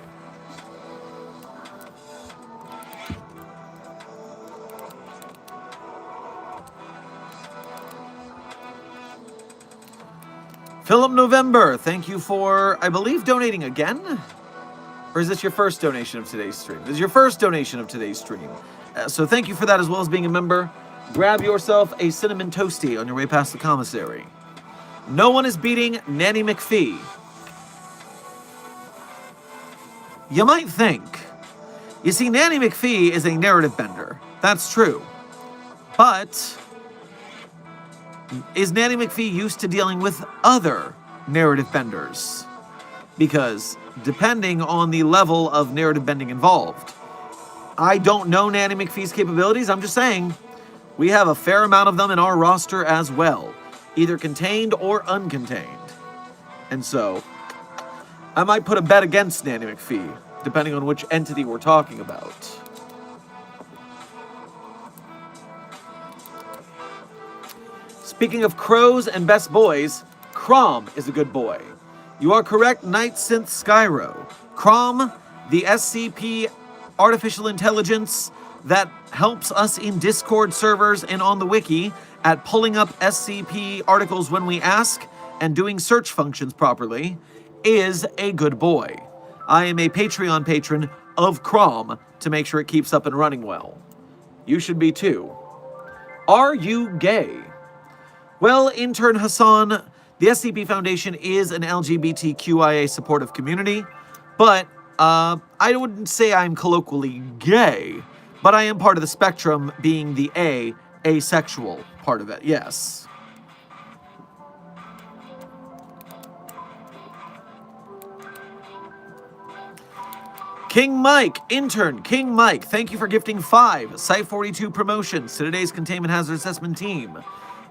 Philip November, thank you for, I believe, donating again? Or is this your first donation of today's stream? This is your first donation of today's stream. So thank you for that as well as being a member. Grab yourself a cinnamon toasty on your way past the commissary. No one is beating Nanny McPhee. You might think. You see, Nanny McPhee is a narrative bender. That's true. But is Nanny McPhee used to dealing with other narrative benders? Because depending on the level of narrative bending involved, I don't know Nanny McPhee's capabilities. I'm just saying we have a fair amount of them in our roster as well, either contained or uncontained. And so I might put a bet against Nanny McPhee, depending on which entity we're talking about. Speaking of crows and best boys, Crom is a good boy. You are correct, Night Synth Skyro. Crom, the SCP artificial intelligence that helps us in Discord servers and on the wiki at pulling up SCP articles when we ask and doing search functions properly, is a good boy. I am a Patreon patron of Crom to make sure it keeps up and running well. You should be too. Are you gay? Well, intern Hassan, the SCP Foundation is an LGBTQIA supportive community, but I wouldn't say I'm colloquially gay, but I am part of the spectrum, being the asexual part of it, yes. King Mike, intern King Mike, thank you for gifting 5 Site-42 promotions to today's Containment Hazard Assessment team.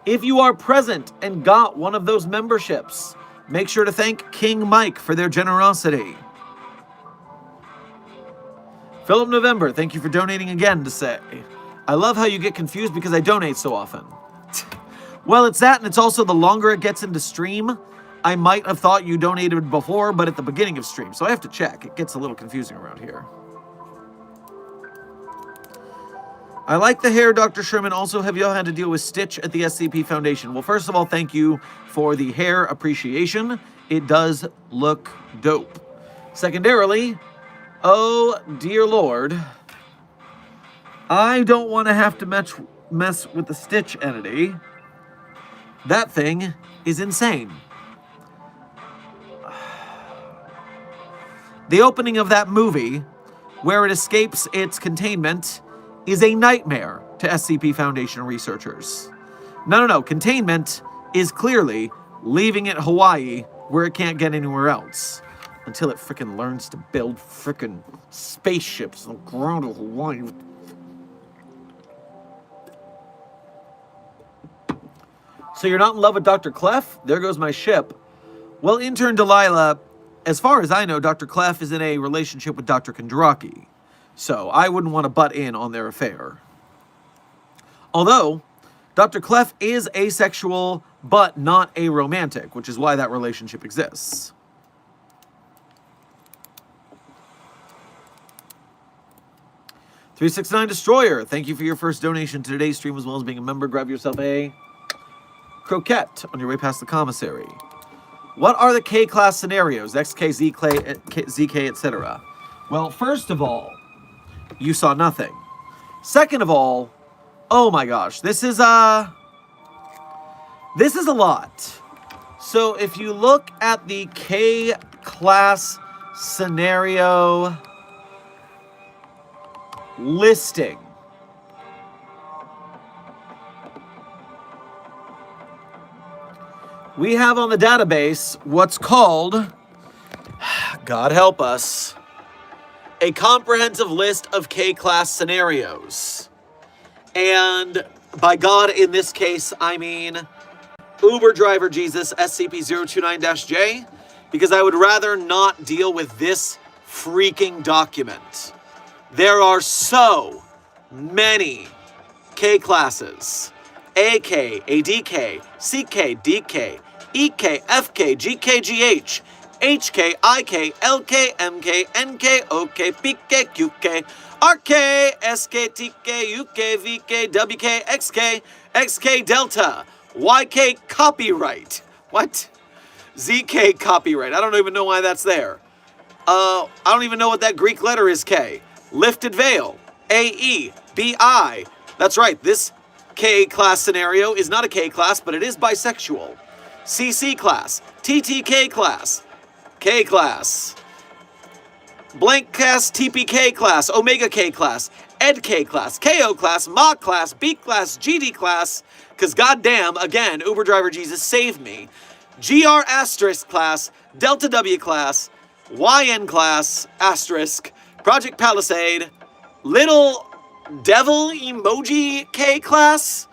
If you are present and got one of those memberships, make sure to thank King Mike for their generosity. Philip November, thank you for donating again to say, I love how you get confused because I donate so often. Well, it's that, and it's also the longer it gets into stream, I might have thought you donated before, but at the beginning of stream, so I have to check. It gets a little confusing around here. I like the hair, Dr. Sherman. Also, have y'all had to deal with Stitch at the SCP Foundation? Well, first of all, thank you for the hair appreciation. It does look dope. Secondarily, oh dear Lord, I don't want to have to mess with the Stitch entity. That thing is insane. The opening of that movie, where it escapes its containment, is a nightmare to SCP Foundation researchers. No. Containment is clearly leaving it Hawaii where it can't get anywhere else. Until it frickin' learns to build frickin' spaceships on the ground of Hawaii. So you're not in love with Dr. Clef? There goes my ship. Well, intern Delilah, as far as I know, Dr. Clef is in a relationship with Dr. Kondraki. So I wouldn't want to butt in on their affair. Although, Dr. Clef is asexual, but not aromantic, which is why that relationship exists. $369 Destroyer, thank you for your first donation to today's stream, as well as being a member. Grab yourself a croquette on your way past the commissary. What are the K-class scenarios? XK, ZK, etc. Well, first of all, you saw nothing. Second of all, oh my gosh, this is a lot. So if you look at the K-class scenario listing, we have on the database what's called, God help us, a comprehensive list of K-class scenarios. And by God, in this case, I mean Uber Driver Jesus SCP-029-J, because I would rather not deal with this freaking document. There are so many K-classes. AK, ADK, CK, DK, EK, FK, GK, GH, HK, IK, LK, MK, NK, OK, PK, QK, RK, SK, TK, UK, VK, WK, XK, XK Delta, YK copyright. What? ZK copyright. I don't even know why that's there. I don't even know what that Greek letter is, K. Lifted veil, AE, BI. That's right, this K-class scenario is not a K-class, but it is bisexual. CC class, TTK class, K-class, blank class, TPK class, Omega K class, Ed K class, KO class, Ma class, B class, GD class, because goddamn, again, Uber Driver Jesus saved me. GR asterisk class, Delta W class, YN class, asterisk, Project Palisade, Little Devil Emoji K class,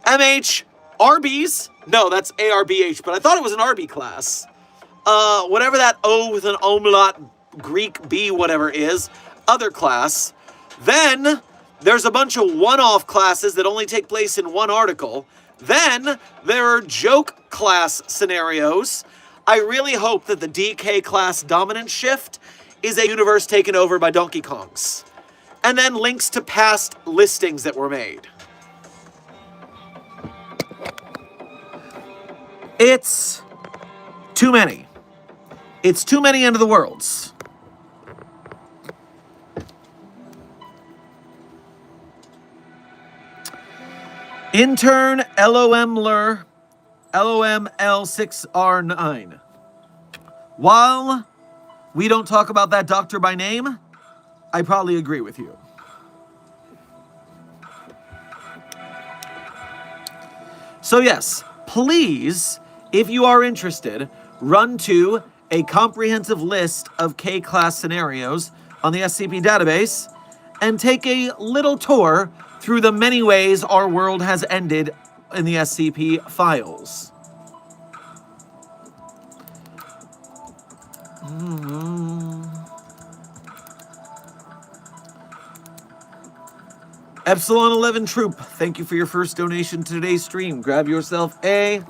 MH Arby's. No, that's ARBH, but I thought it was an RB class. Whatever that O with an umlaut Greek B whatever is, other class. Then there's a bunch of one-off classes that only take place in one article. Then there are joke class scenarios. I really hope that the DK class dominant shift is a universe taken over by Donkey Kongs. And then links to past listings that were made. It's too many. It's too many end of the worlds. Intern LOMler LOML6R9. While we don't talk about that doctor by name, I probably agree with you. So yes, please, if you are interested, run to a comprehensive list of K-class scenarios on the SCP database and take a little tour through the many ways our world has ended in the SCP files. Epsilon 11 Troop, thank you for your first donation to today's stream. Grab yourself a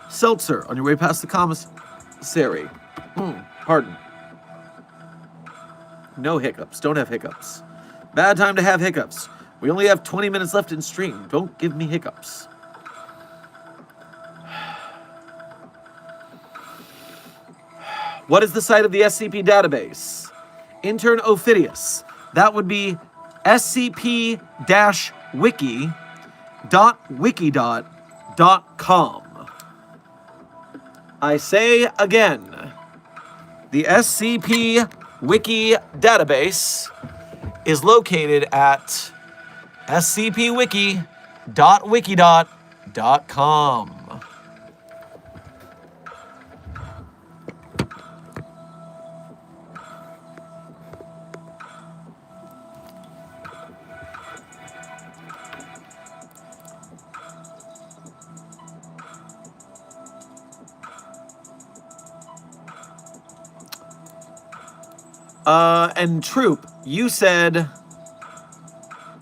seltzer on your way past the commissary. Pardon. No hiccups. Don't have hiccups. Bad time to have hiccups. We only have 20 minutes left in stream. Don't give me hiccups. What is the site of the SCP database? Intern Ophidius. That would be scp-wiki.wiki.com. I say again, The SCP Wiki database is located at scpwiki.wikidot.com. And Troop, you said...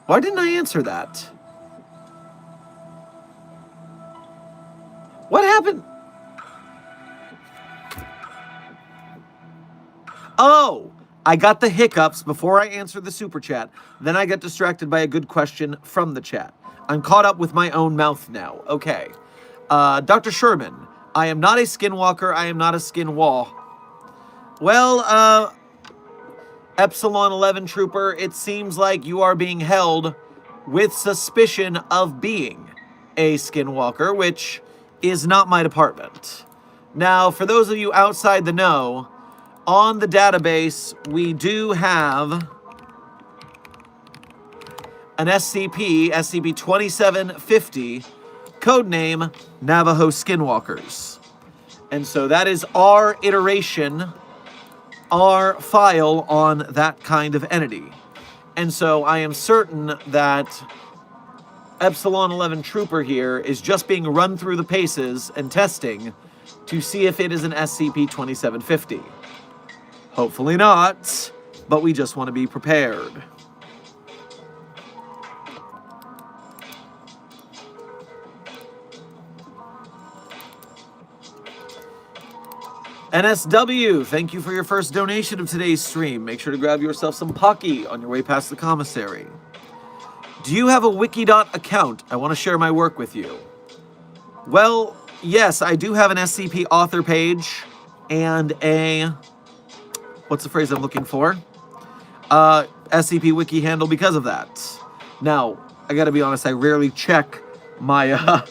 Why didn't I answer that? What happened? Oh, I got the hiccups before I answered the super chat. Then I got distracted by a good question from the chat. I'm caught up with my own mouth now. Okay. Dr. Sherman, I am not a skinwalker. I am not a skinwall. Well, Epsilon 11 Trooper, it seems like you are being held with suspicion of being a skinwalker, which is not my department. Now, for those of you outside the know, on the database, we do have an SCP-2750, codename Navajo Skinwalkers. And so that is our iteration, our file on that kind of entity. And so I am certain that Epsilon 11 Trooper here is just being run through the paces and testing to see if it is an SCP-2750. Hopefully not, but we just want to be prepared. NSW, thank you for your first donation of today's stream. Make sure to grab yourself some Pocky on your way past the commissary. Do you have a Wikidot account? I want to share my work with you. Well, yes, I do have an SCP author page and a... What's the phrase I'm looking for? SCP Wiki handle because of that. Now, I gotta be honest, I rarely check my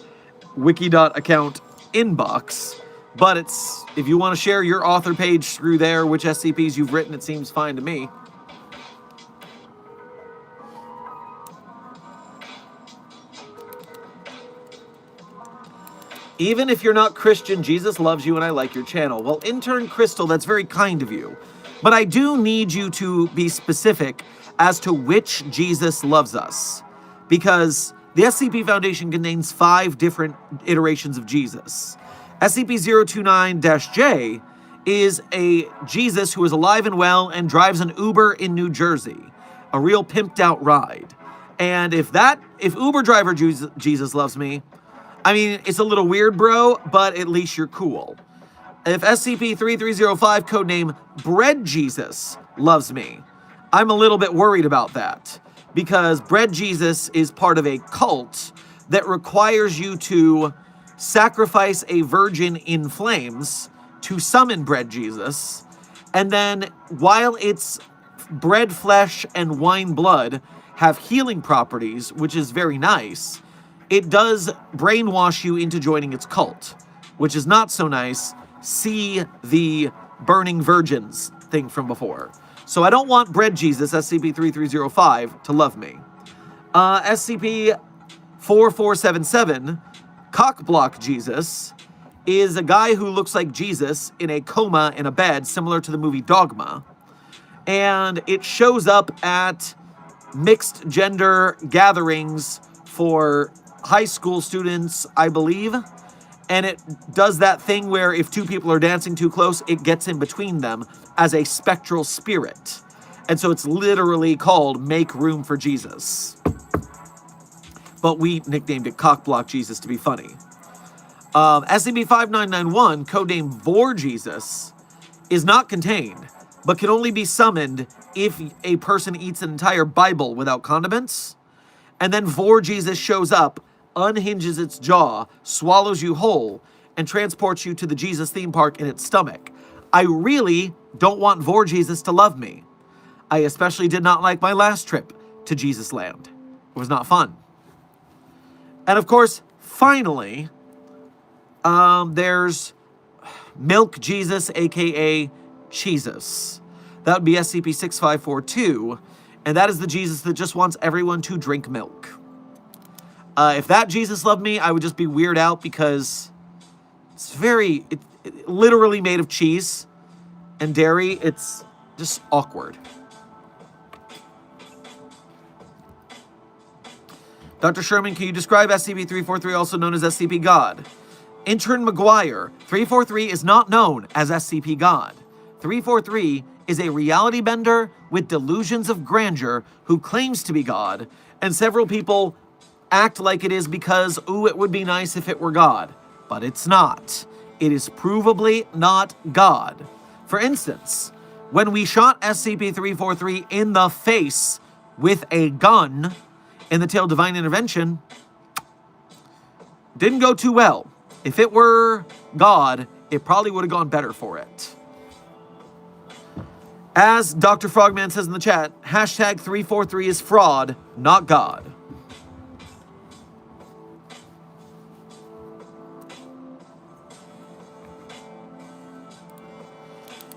Wikidot account inbox. But it's, if you want to share your author page through there, which SCPs you've written, it seems fine to me. Even if you're not Christian, Jesus loves you and I like your channel. Well, intern Crystal, that's very kind of you. But I do need you to be specific as to which Jesus loves us. Because the SCP Foundation contains 5 different iterations of Jesus. SCP-029-J is a Jesus who is alive and well and drives an Uber in New Jersey. A real pimped out ride. And if Uber driver Jesus loves me, I mean, it's a little weird, bro, but at least you're cool. If SCP-3305, codename Bread Jesus, loves me, I'm a little bit worried about that. Because Bread Jesus is part of a cult that requires you to sacrifice a virgin in flames to summon Bread Jesus, and then while its bread flesh and wine blood have healing properties, which is very nice, it does brainwash you into joining its cult, which is not so nice. See the burning virgins thing from before. So I don't want Bread Jesus, SCP-3305, to love me. SCP-4477, Cockblock Jesus, is a guy who looks like Jesus in a coma in a bed, similar to the movie Dogma. And it shows up at mixed gender gatherings for high school students, I believe. And it does that thing where if 2 people are dancing too close, it gets in between them as a spectral spirit. And so it's literally called Make Room for Jesus. But we nicknamed it Cockblock Jesus to be funny. SCP-5991, codename Vor Jesus, is not contained, but can only be summoned if a person eats an entire Bible without condiments. And then Vor Jesus shows up, unhinges its jaw, swallows you whole, and transports you to the Jesus theme park in its stomach. I really don't want Vor Jesus to love me. I especially did not like my last trip to Jesus Land. It was not fun. And of course, finally, there's Milk Jesus, aka Jesus. That would be SCP-6542, and that is the Jesus that just wants everyone to drink milk. If that Jesus loved me, I would just be weirded out because it's it literally made of cheese and dairy. It's just awkward. Dr. Sherman, can you describe SCP-343, also known as SCP God? Intern McGuire, 343 is not known as SCP God. 343 is a reality bender with delusions of grandeur who claims to be God, and several people act like it is because, ooh, it would be nice if it were God. But it's not. It is provably not God. For instance, when we shot SCP-343 in the face with a gun in the Tale of Divine Intervention, didn't go too well. If it were God, it probably would have gone better for it. As Dr. Frogman says in the chat, hashtag 343 is fraud, not God.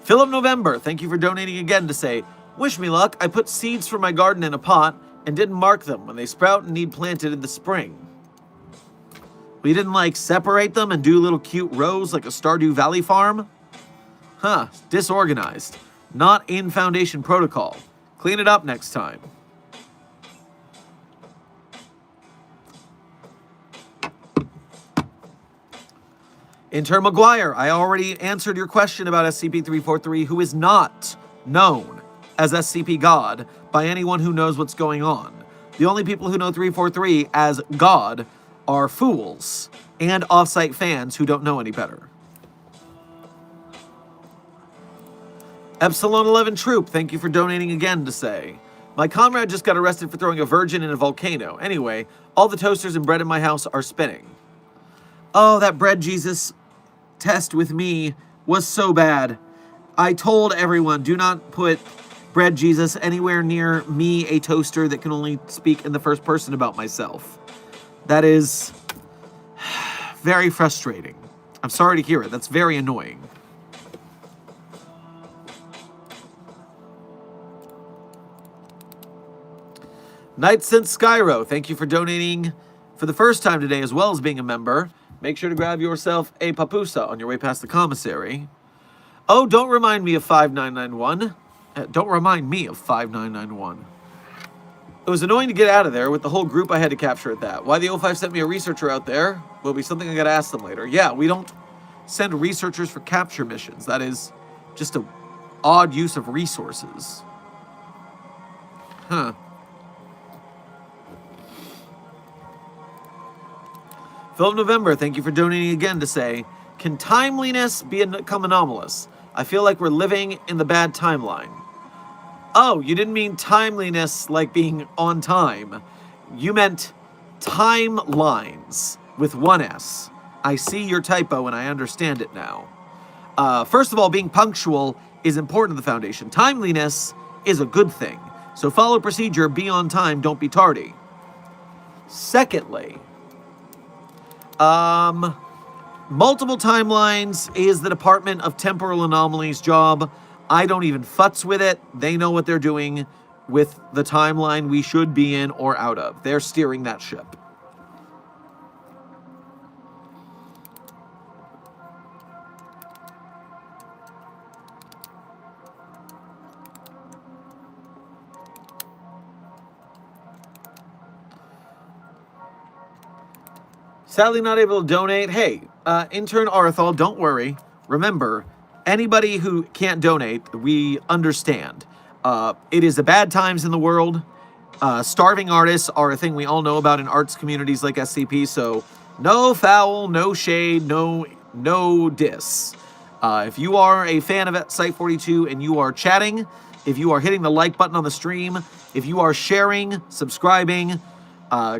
Philip November, thank you for donating again to say, wish me luck, I put seeds for my garden in a pot and didn't mark them when they sprout and need planted in the spring. We didn't like separate them and do little cute rows like a Stardew Valley farm? Huh, disorganized. Not in Foundation protocol. Clean it up next time. Intern McGuire, I already answered your question about SCP-343, who is not known as SCP God by anyone who knows what's going on. The only people who know 343 as God are fools and off-site fans who don't know any better. Epsilon 11 Troop, thank you for donating again to say, my comrade just got arrested for throwing a virgin in a volcano. Anyway, all the toasters and bread in my house are spinning. Oh, that bread Jesus test with me was so bad. I told everyone, do not put bread Jesus anywhere near me, a toaster that can only speak in the first person about myself. That is very frustrating. I'm sorry to hear it. That's very annoying. Night Since Skyro, thank you for donating for the first time today as well as being a member. Make sure to grab yourself a papusa on your way past the commissary. Oh, don't remind me of 5991. Don't remind me of 5991. It was annoying to get out of there with the whole group I had to capture at that. Why the O5 sent me a researcher out there will be something I gotta ask them later. Yeah, we don't send researchers for capture missions. That is just an odd use of resources. Huh. Philip November, thank you for donating again to say, can timeliness become anomalous? I feel like we're living in the bad timeline. Oh, you didn't mean timeliness like being on time. You meant timelines with one S. I see your typo and I understand it now. First of all, being punctual is important to the Foundation. Timeliness is a good thing. So follow procedure, be on time, don't be tardy. Secondly, multiple timelines is the Department of Temporal Anomalies' job. I don't even futz with it. They know what they're doing with the timeline we should be in or out of. They're steering that ship. Sadly not able to donate. Hey, intern Arthal, don't worry. Remember, anybody who can't donate, we understand. It is the bad times in the world. Starving artists are a thing we all know about in arts communities like SCP, so no foul, no shade, no diss. If you are a fan of Site42 and you are chatting, if you are hitting the like button on the stream, if you are sharing, subscribing,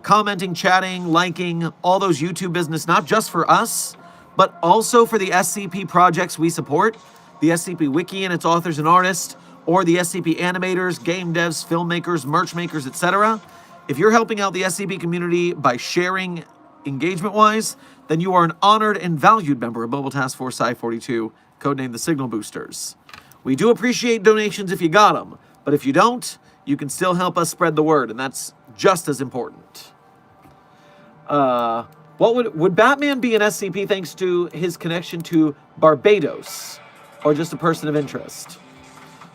commenting, chatting, liking, all those YouTube business, not just for us, but also for the SCP projects we support, the SCP Wiki and its authors and artists, or the SCP animators, game devs, filmmakers, merch makers, etc. If you're helping out the SCP community by sharing engagement-wise, then you are an honored and valued member of Mobile Task Force Sci-42, codenamed the Signal Boosters. We do appreciate donations if you got them, but if you don't, you can still help us spread the word, and that's just as important. What would Batman be an SCP thanks to his connection to Barbados, or just a person of interest?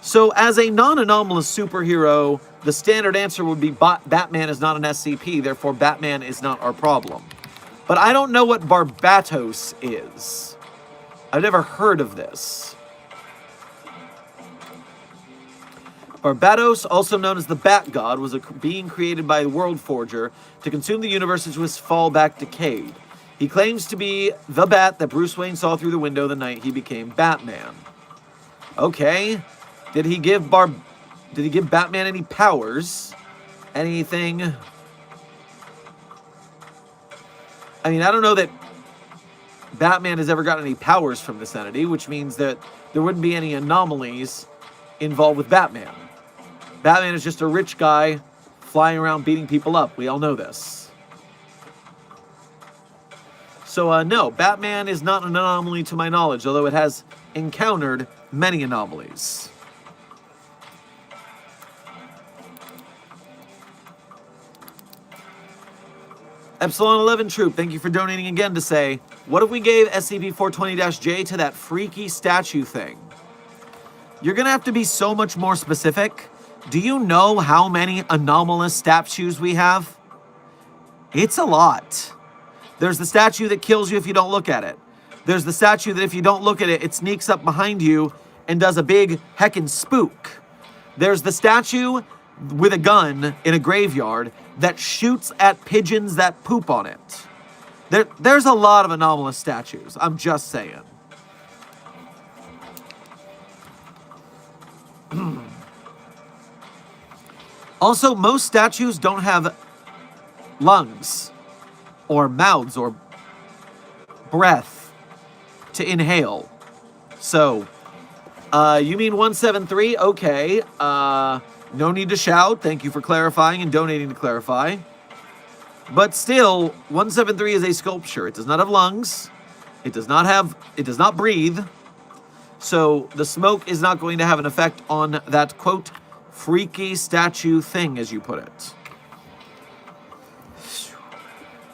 So, as a non-anomalous superhero, the standard answer would be Batman is not an SCP, therefore Batman is not our problem. But I don't know what Barbados is. I've never heard of this. Barbados, also known as the Bat God, was a being created by the World Forger to consume the universe into his fall-back decade. He claims to be the Bat that Bruce Wayne saw through the window the night he became Batman. Okay. Did he give Batman any powers? Anything? I mean, I don't know that Batman has ever gotten any powers from this entity, which means that there wouldn't be any anomalies involved with Batman. Batman is just a rich guy flying around beating people up. We all know this. So, no, Batman is not an anomaly to my knowledge, although it has encountered many anomalies. Epsilon 11 Troop, thank you for donating again to say, what if we gave SCP-420-J to that freaky statue thing? You're going to have to be so much more specific. Do you know how many anomalous statues we have? It's a lot. There's the statue that kills you if you don't look at it. There's the statue that if you don't look at it, it sneaks up behind you and does a big heckin' spook. There's the statue with a gun in a graveyard that shoots at pigeons that poop on it. There's a lot of anomalous statues. I'm just saying. Also, most statues don't have lungs or mouths or breath to inhale. So, you mean 173? Okay. No need to shout. Thank you for clarifying and donating to clarify. But still, 173 is a sculpture. It does not have lungs. It does not breathe. So the smoke is not going to have an effect on that, quote, freaky statue thing, as you put it.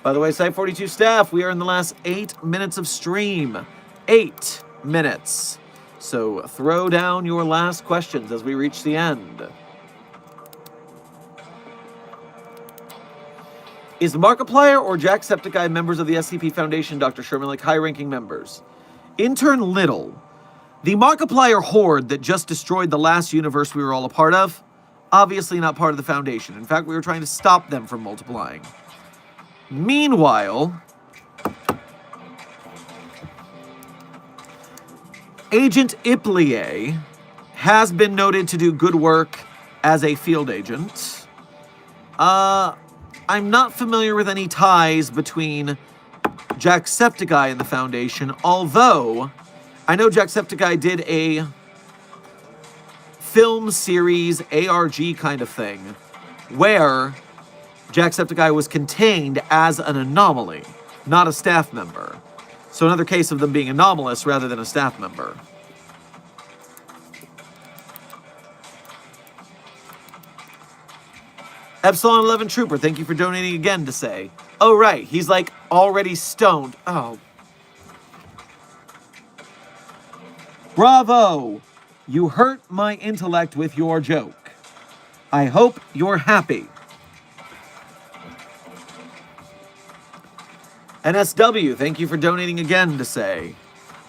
By the way, Site 42 staff, we are in the last 8 minutes of stream. 8 minutes. So throw down your last questions as we reach the end. Is Markiplier or Jacksepticeye members of the SCP Foundation, Dr. Sherman, like high-ranking members? Intern Little. The Markiplier horde that just destroyed the last universe we were all a part of, obviously not part of the Foundation. In fact, we were trying to stop them from multiplying. Meanwhile, Agent Iplier has been noted to do good work as a field agent. I'm not familiar with any ties between Jacksepticeye and the Foundation, although I know Jacksepticeye did a film series, ARG kind of thing, where Jacksepticeye was contained as an anomaly, not a staff member. So another case of them being anomalous rather than a staff member. Epsilon 11 Trooper, thank you for donating again to say, oh right, he's like already stoned. Oh. Bravo! You hurt my intellect with your joke. I hope you're happy. NSW, thank you for donating again to say,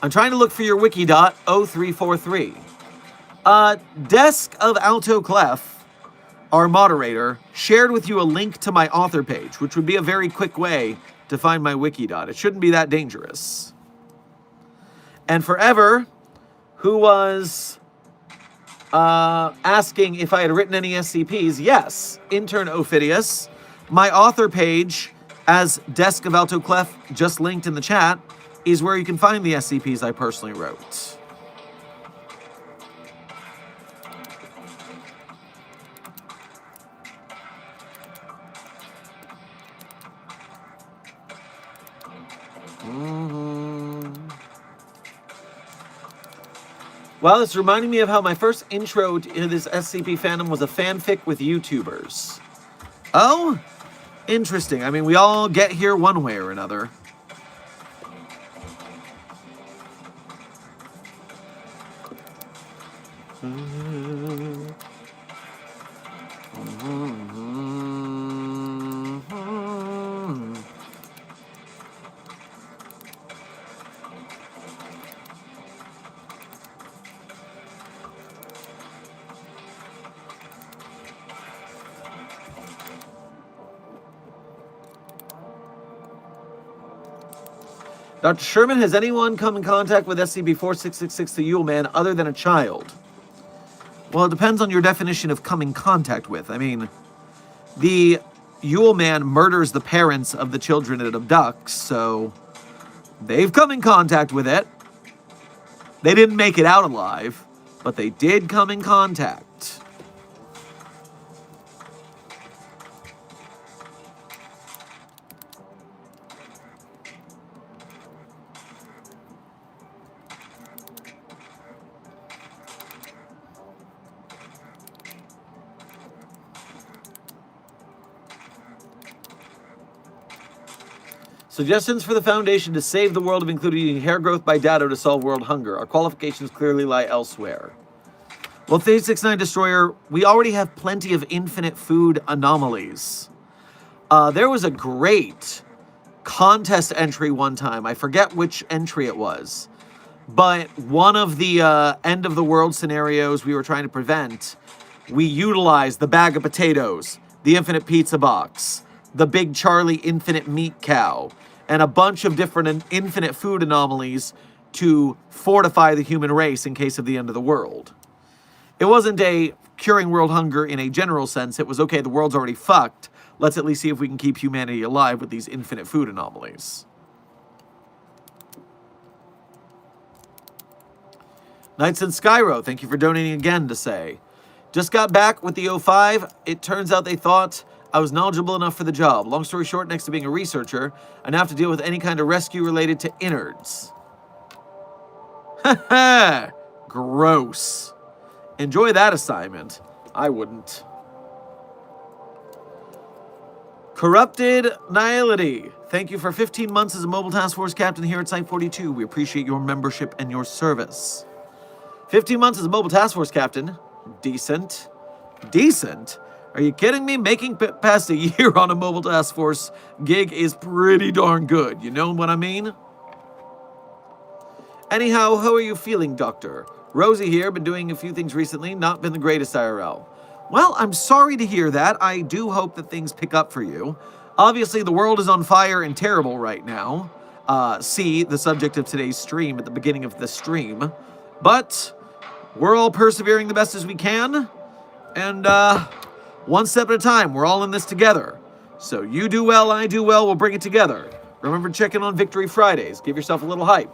I'm trying to look for your Wikidot 0343. Desk of Alto Clef, our moderator, shared with you a link to my author page, which would be a very quick way to find my Wikidot. It shouldn't be that dangerous. And Forever, who was asking if I had written any SCPs, yes, Intern Ophidius. My author page, as Desk of Alto Clef just linked in the chat, is where you can find the SCPs I personally wrote. Well, it's reminding me of how my first intro to this SCP fandom was a fanfic with YouTubers. Oh? Interesting. I mean, we all get here one way or another. Dr. Sherman, has anyone come in contact with SCP-4666, the Yule Man, other than a child? Well, it depends on your definition of come in contact with. I mean, the Yule Man murders the parents of the children it abducts, so they've come in contact with it. They didn't make it out alive, but they did come in contact. Suggestions for the Foundation to save the world have included using hair growth by Dado to solve world hunger. Our qualifications clearly lie elsewhere. Well, 369 Destroyer, we already have plenty of infinite food anomalies. There was a great contest entry one time. I forget which entry it was. But one of the end of the world scenarios we were trying to prevent, we utilized the bag of potatoes, the infinite pizza box, the Big Charlie infinite meat cow, and a bunch of different infinite food anomalies to fortify the human race in case of the end of the world. It wasn't a curing world hunger in a general sense. It was, okay, the world's already fucked. Let's at least see if we can keep humanity alive with these infinite food anomalies. Knights in Skyro, thank you for donating again to say. Just got back with the 05. It turns out they thought I was knowledgeable enough for the job. Long story short, next to being a researcher, I now have to deal with any kind of rescue related to innards. Haha! Gross. Enjoy that assignment. I wouldn't. Corrupted Nihility. Thank you for 15 months as a Mobile Task Force Captain here at Site 42. We appreciate your membership and your service. 15 months as a Mobile Task Force Captain. Decent. Decent? Are you kidding me? Making past a year on a Mobile Task Force gig is pretty darn good. You know what I mean? Anyhow, how are you feeling, Doctor? Rosie here, been doing a few things recently, not been the greatest IRL. Well, I'm sorry to hear that. I do hope that things pick up for you. Obviously, the world is on fire and terrible right now. See the subject of today's stream at the beginning of the stream. But we're all persevering the best as we can. And, one step at a time. We're all in this together. So you do well, I do well, we'll bring it together. Remember to check in on Victory Fridays. Give yourself a little hype.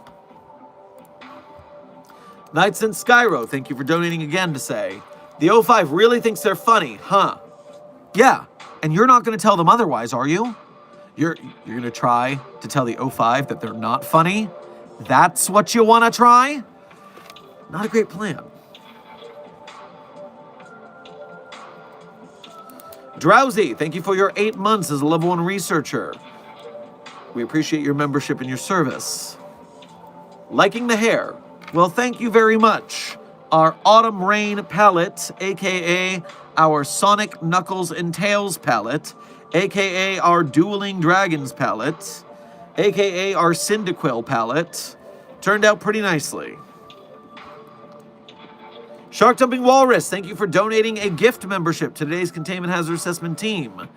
Knights in Skyro, thank you for donating again to say. The 05 really thinks they're funny, huh? Yeah, and you're not going to tell them otherwise, are you? You're going to try to tell the 05 that they're not funny? That's what you want to try? Not a great plan. Drowsy, thank you for your 8 months as a level 1 researcher. We appreciate your membership and your service. Liking the hair. Well, thank you very much. Our Autumn Rain palette, aka our Sonic Knuckles and Tails palette, aka our Dueling Dragons palette, aka our Cyndaquil palette, turned out pretty nicely. Shark Dumping Walrus, thank you for donating a gift membership to today's Containment Hazard Assessment team.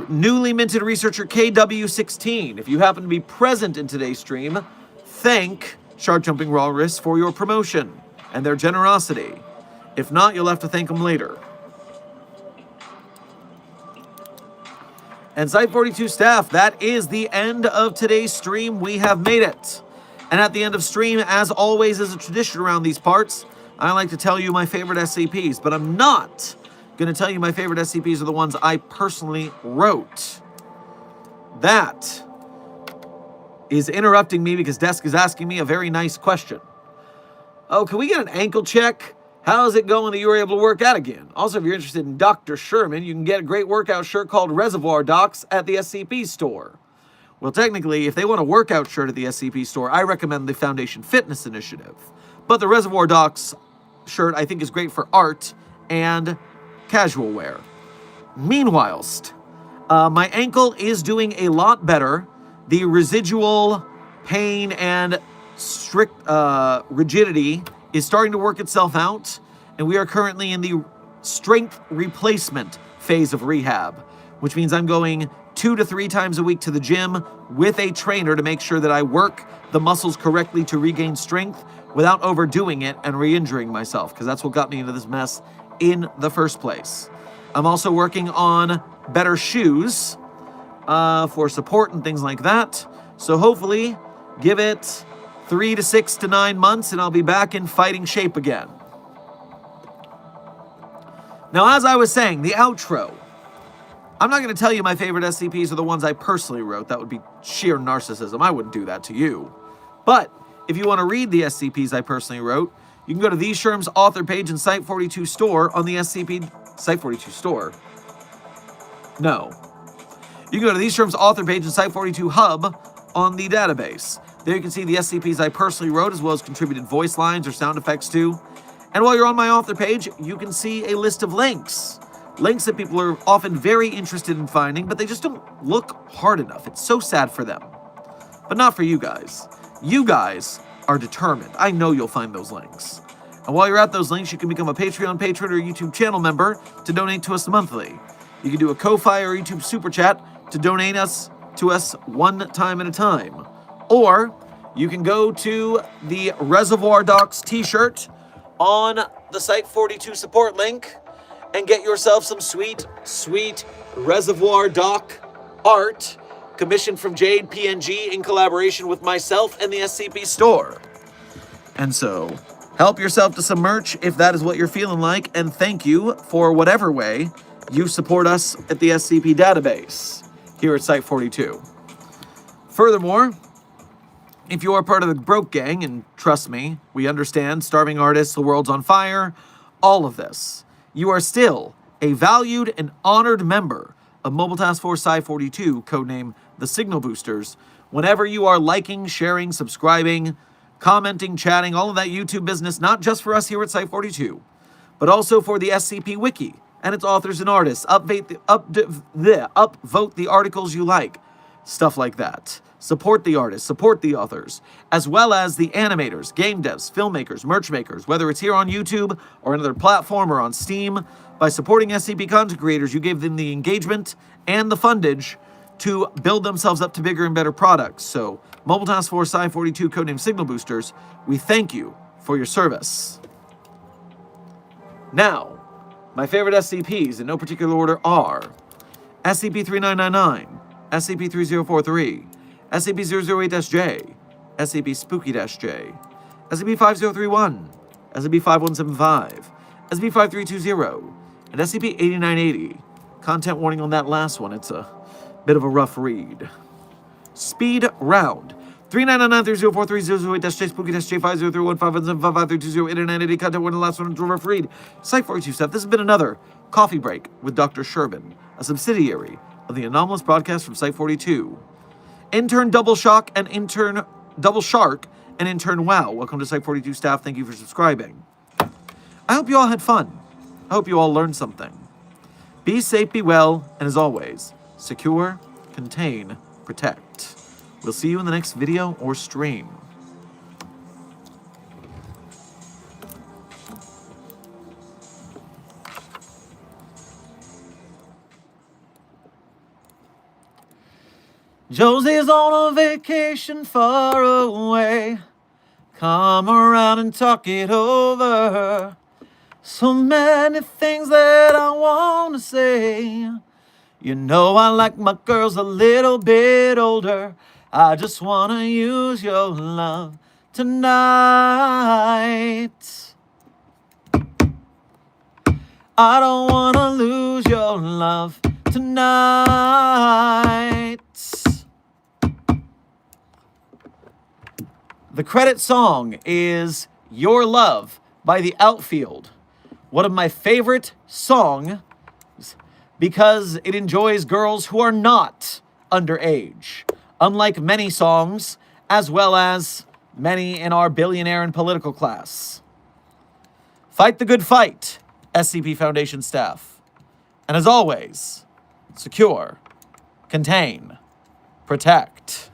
Newly minted researcher KW16, if you happen to be present in today's stream, thank Shark Jumping Walrus for your promotion and their generosity. If not, you'll have to thank them later. And Site 42 staff, that is the end of today's stream. We have made it. And at the end of stream, as always is a tradition around these parts, I like to tell you my favorite SCPs, but I'm not going to tell you my favorite SCPs are the ones I personally wrote. That is interrupting me because Desk is asking me a very nice question. Oh, can we get an ankle check? How's it going that you were able to work out again? Also, if you're interested in Dr. Sherman, you can get a great workout shirt called Reservoir Docs at the SCP store. Well, technically, if they want a workout shirt at the SCP store, I recommend the Foundation Fitness Initiative. But the Reservoir Docs shirt, I think, is great for art and casual wear. Meanwhile, my ankle is doing a lot better. The residual pain and strict rigidity is starting to work itself out, and we are currently in the strength replacement phase of rehab, which means I'm going 2 to 3 times a week to the gym with a trainer to make sure that I work the muscles correctly to regain strength without overdoing it and re-injuring myself, because that's what got me into this mess in the first place. I'm also working on better shoes for support and things like that. So hopefully, give it 3 to 6 to 9 months and I'll be back in fighting shape again. Now, as I was saying, the outro. I'm not going to tell you my favorite SCPs are the ones I personally wrote. That would be sheer narcissism. I wouldn't do that to you. But if you want to read the SCPs I personally wrote, you can go to These Sherm's author page in Site 42 store on the SCP... Site 42 store? No. You can go to These Sherm's author page in Site 42 hub on the database. There you can see the SCPs I personally wrote, as well as contributed voice lines or sound effects to. And while you're on my author page, you can see a list of links. Links that people are often very interested in finding, but they just don't look hard enough. It's so sad for them. But not for you guys. You guys are determined. I know you'll find those links. And while you're at those links, you can become a Patreon patron or YouTube channel member to donate to us monthly. You can do a Ko-Fi or YouTube Super Chat to donate to us one time at a time. Or you can go to the Reservoir Docs t-shirt on the Site 42 support link and get yourself some sweet, sweet Reservoir Doc art commissioned from Jade PNG in collaboration with myself and the SCP store. And so, help yourself to some merch if that is what you're feeling like, and thank you for whatever way you support us at the SCP database here at Site 42. Furthermore, if you are part of the Broke Gang, and trust me, we understand, starving artists, the world's on fire, all of this, you are still a valued and honored member of Mobile Task Force Sci-42, codename the Signal Boosters, whenever you are liking, sharing, subscribing, commenting, chatting, all of that YouTube business, not just for us here at Site-42, but also for the SCP Wiki and its authors and artists. Upvote the articles you like, stuff like that. Support the artists, support the authors, as well as the animators, game devs, filmmakers, merch makers, whether it's here on YouTube or another platform or on Steam. By supporting SCP content creators, you give them the engagement and the fundage to build themselves up to bigger and better products. So, Mobile Task Force Sci-42, codename Signal Boosters, we thank you for your service. Now, my favorite SCPs in no particular order are SCP-3999, SCP-3043, SCP-008-J, SCP-Spooky-J, SCP-5031, SCP-5175, SCP-5320, and SCP-8980. Content warning on that last one, it's a bit of a rough read. Speed round. 3999-3043-008-J, Spooky-J, 5031-517-5532-08980. Content warning on the last one, it's a rough read. Site 42 stuff. This has been another Coffee Break with Dr. Sherman, a subsidiary of the Anomalous Broadcast from Site 42. Intern Double Shark and Intern Wow. Welcome to Site 42 staff. Thank you for subscribing. I hope you all had fun. I hope you all learned something. Be safe, be well, and as always, secure, contain, protect. We'll see you in the next video or stream. Josie's on a vacation far away. Come around and talk it over. So many things that I want to say. You know I like my girls a little bit older. I just want to use your love tonight. I don't want to lose your love tonight. The credit song is Your Love by The Outfield. One of my favorite songs because it enjoys girls who are not underage, unlike many songs, as well as many in our billionaire and political class. Fight the good fight, SCP Foundation staff. And as always, secure, contain, protect.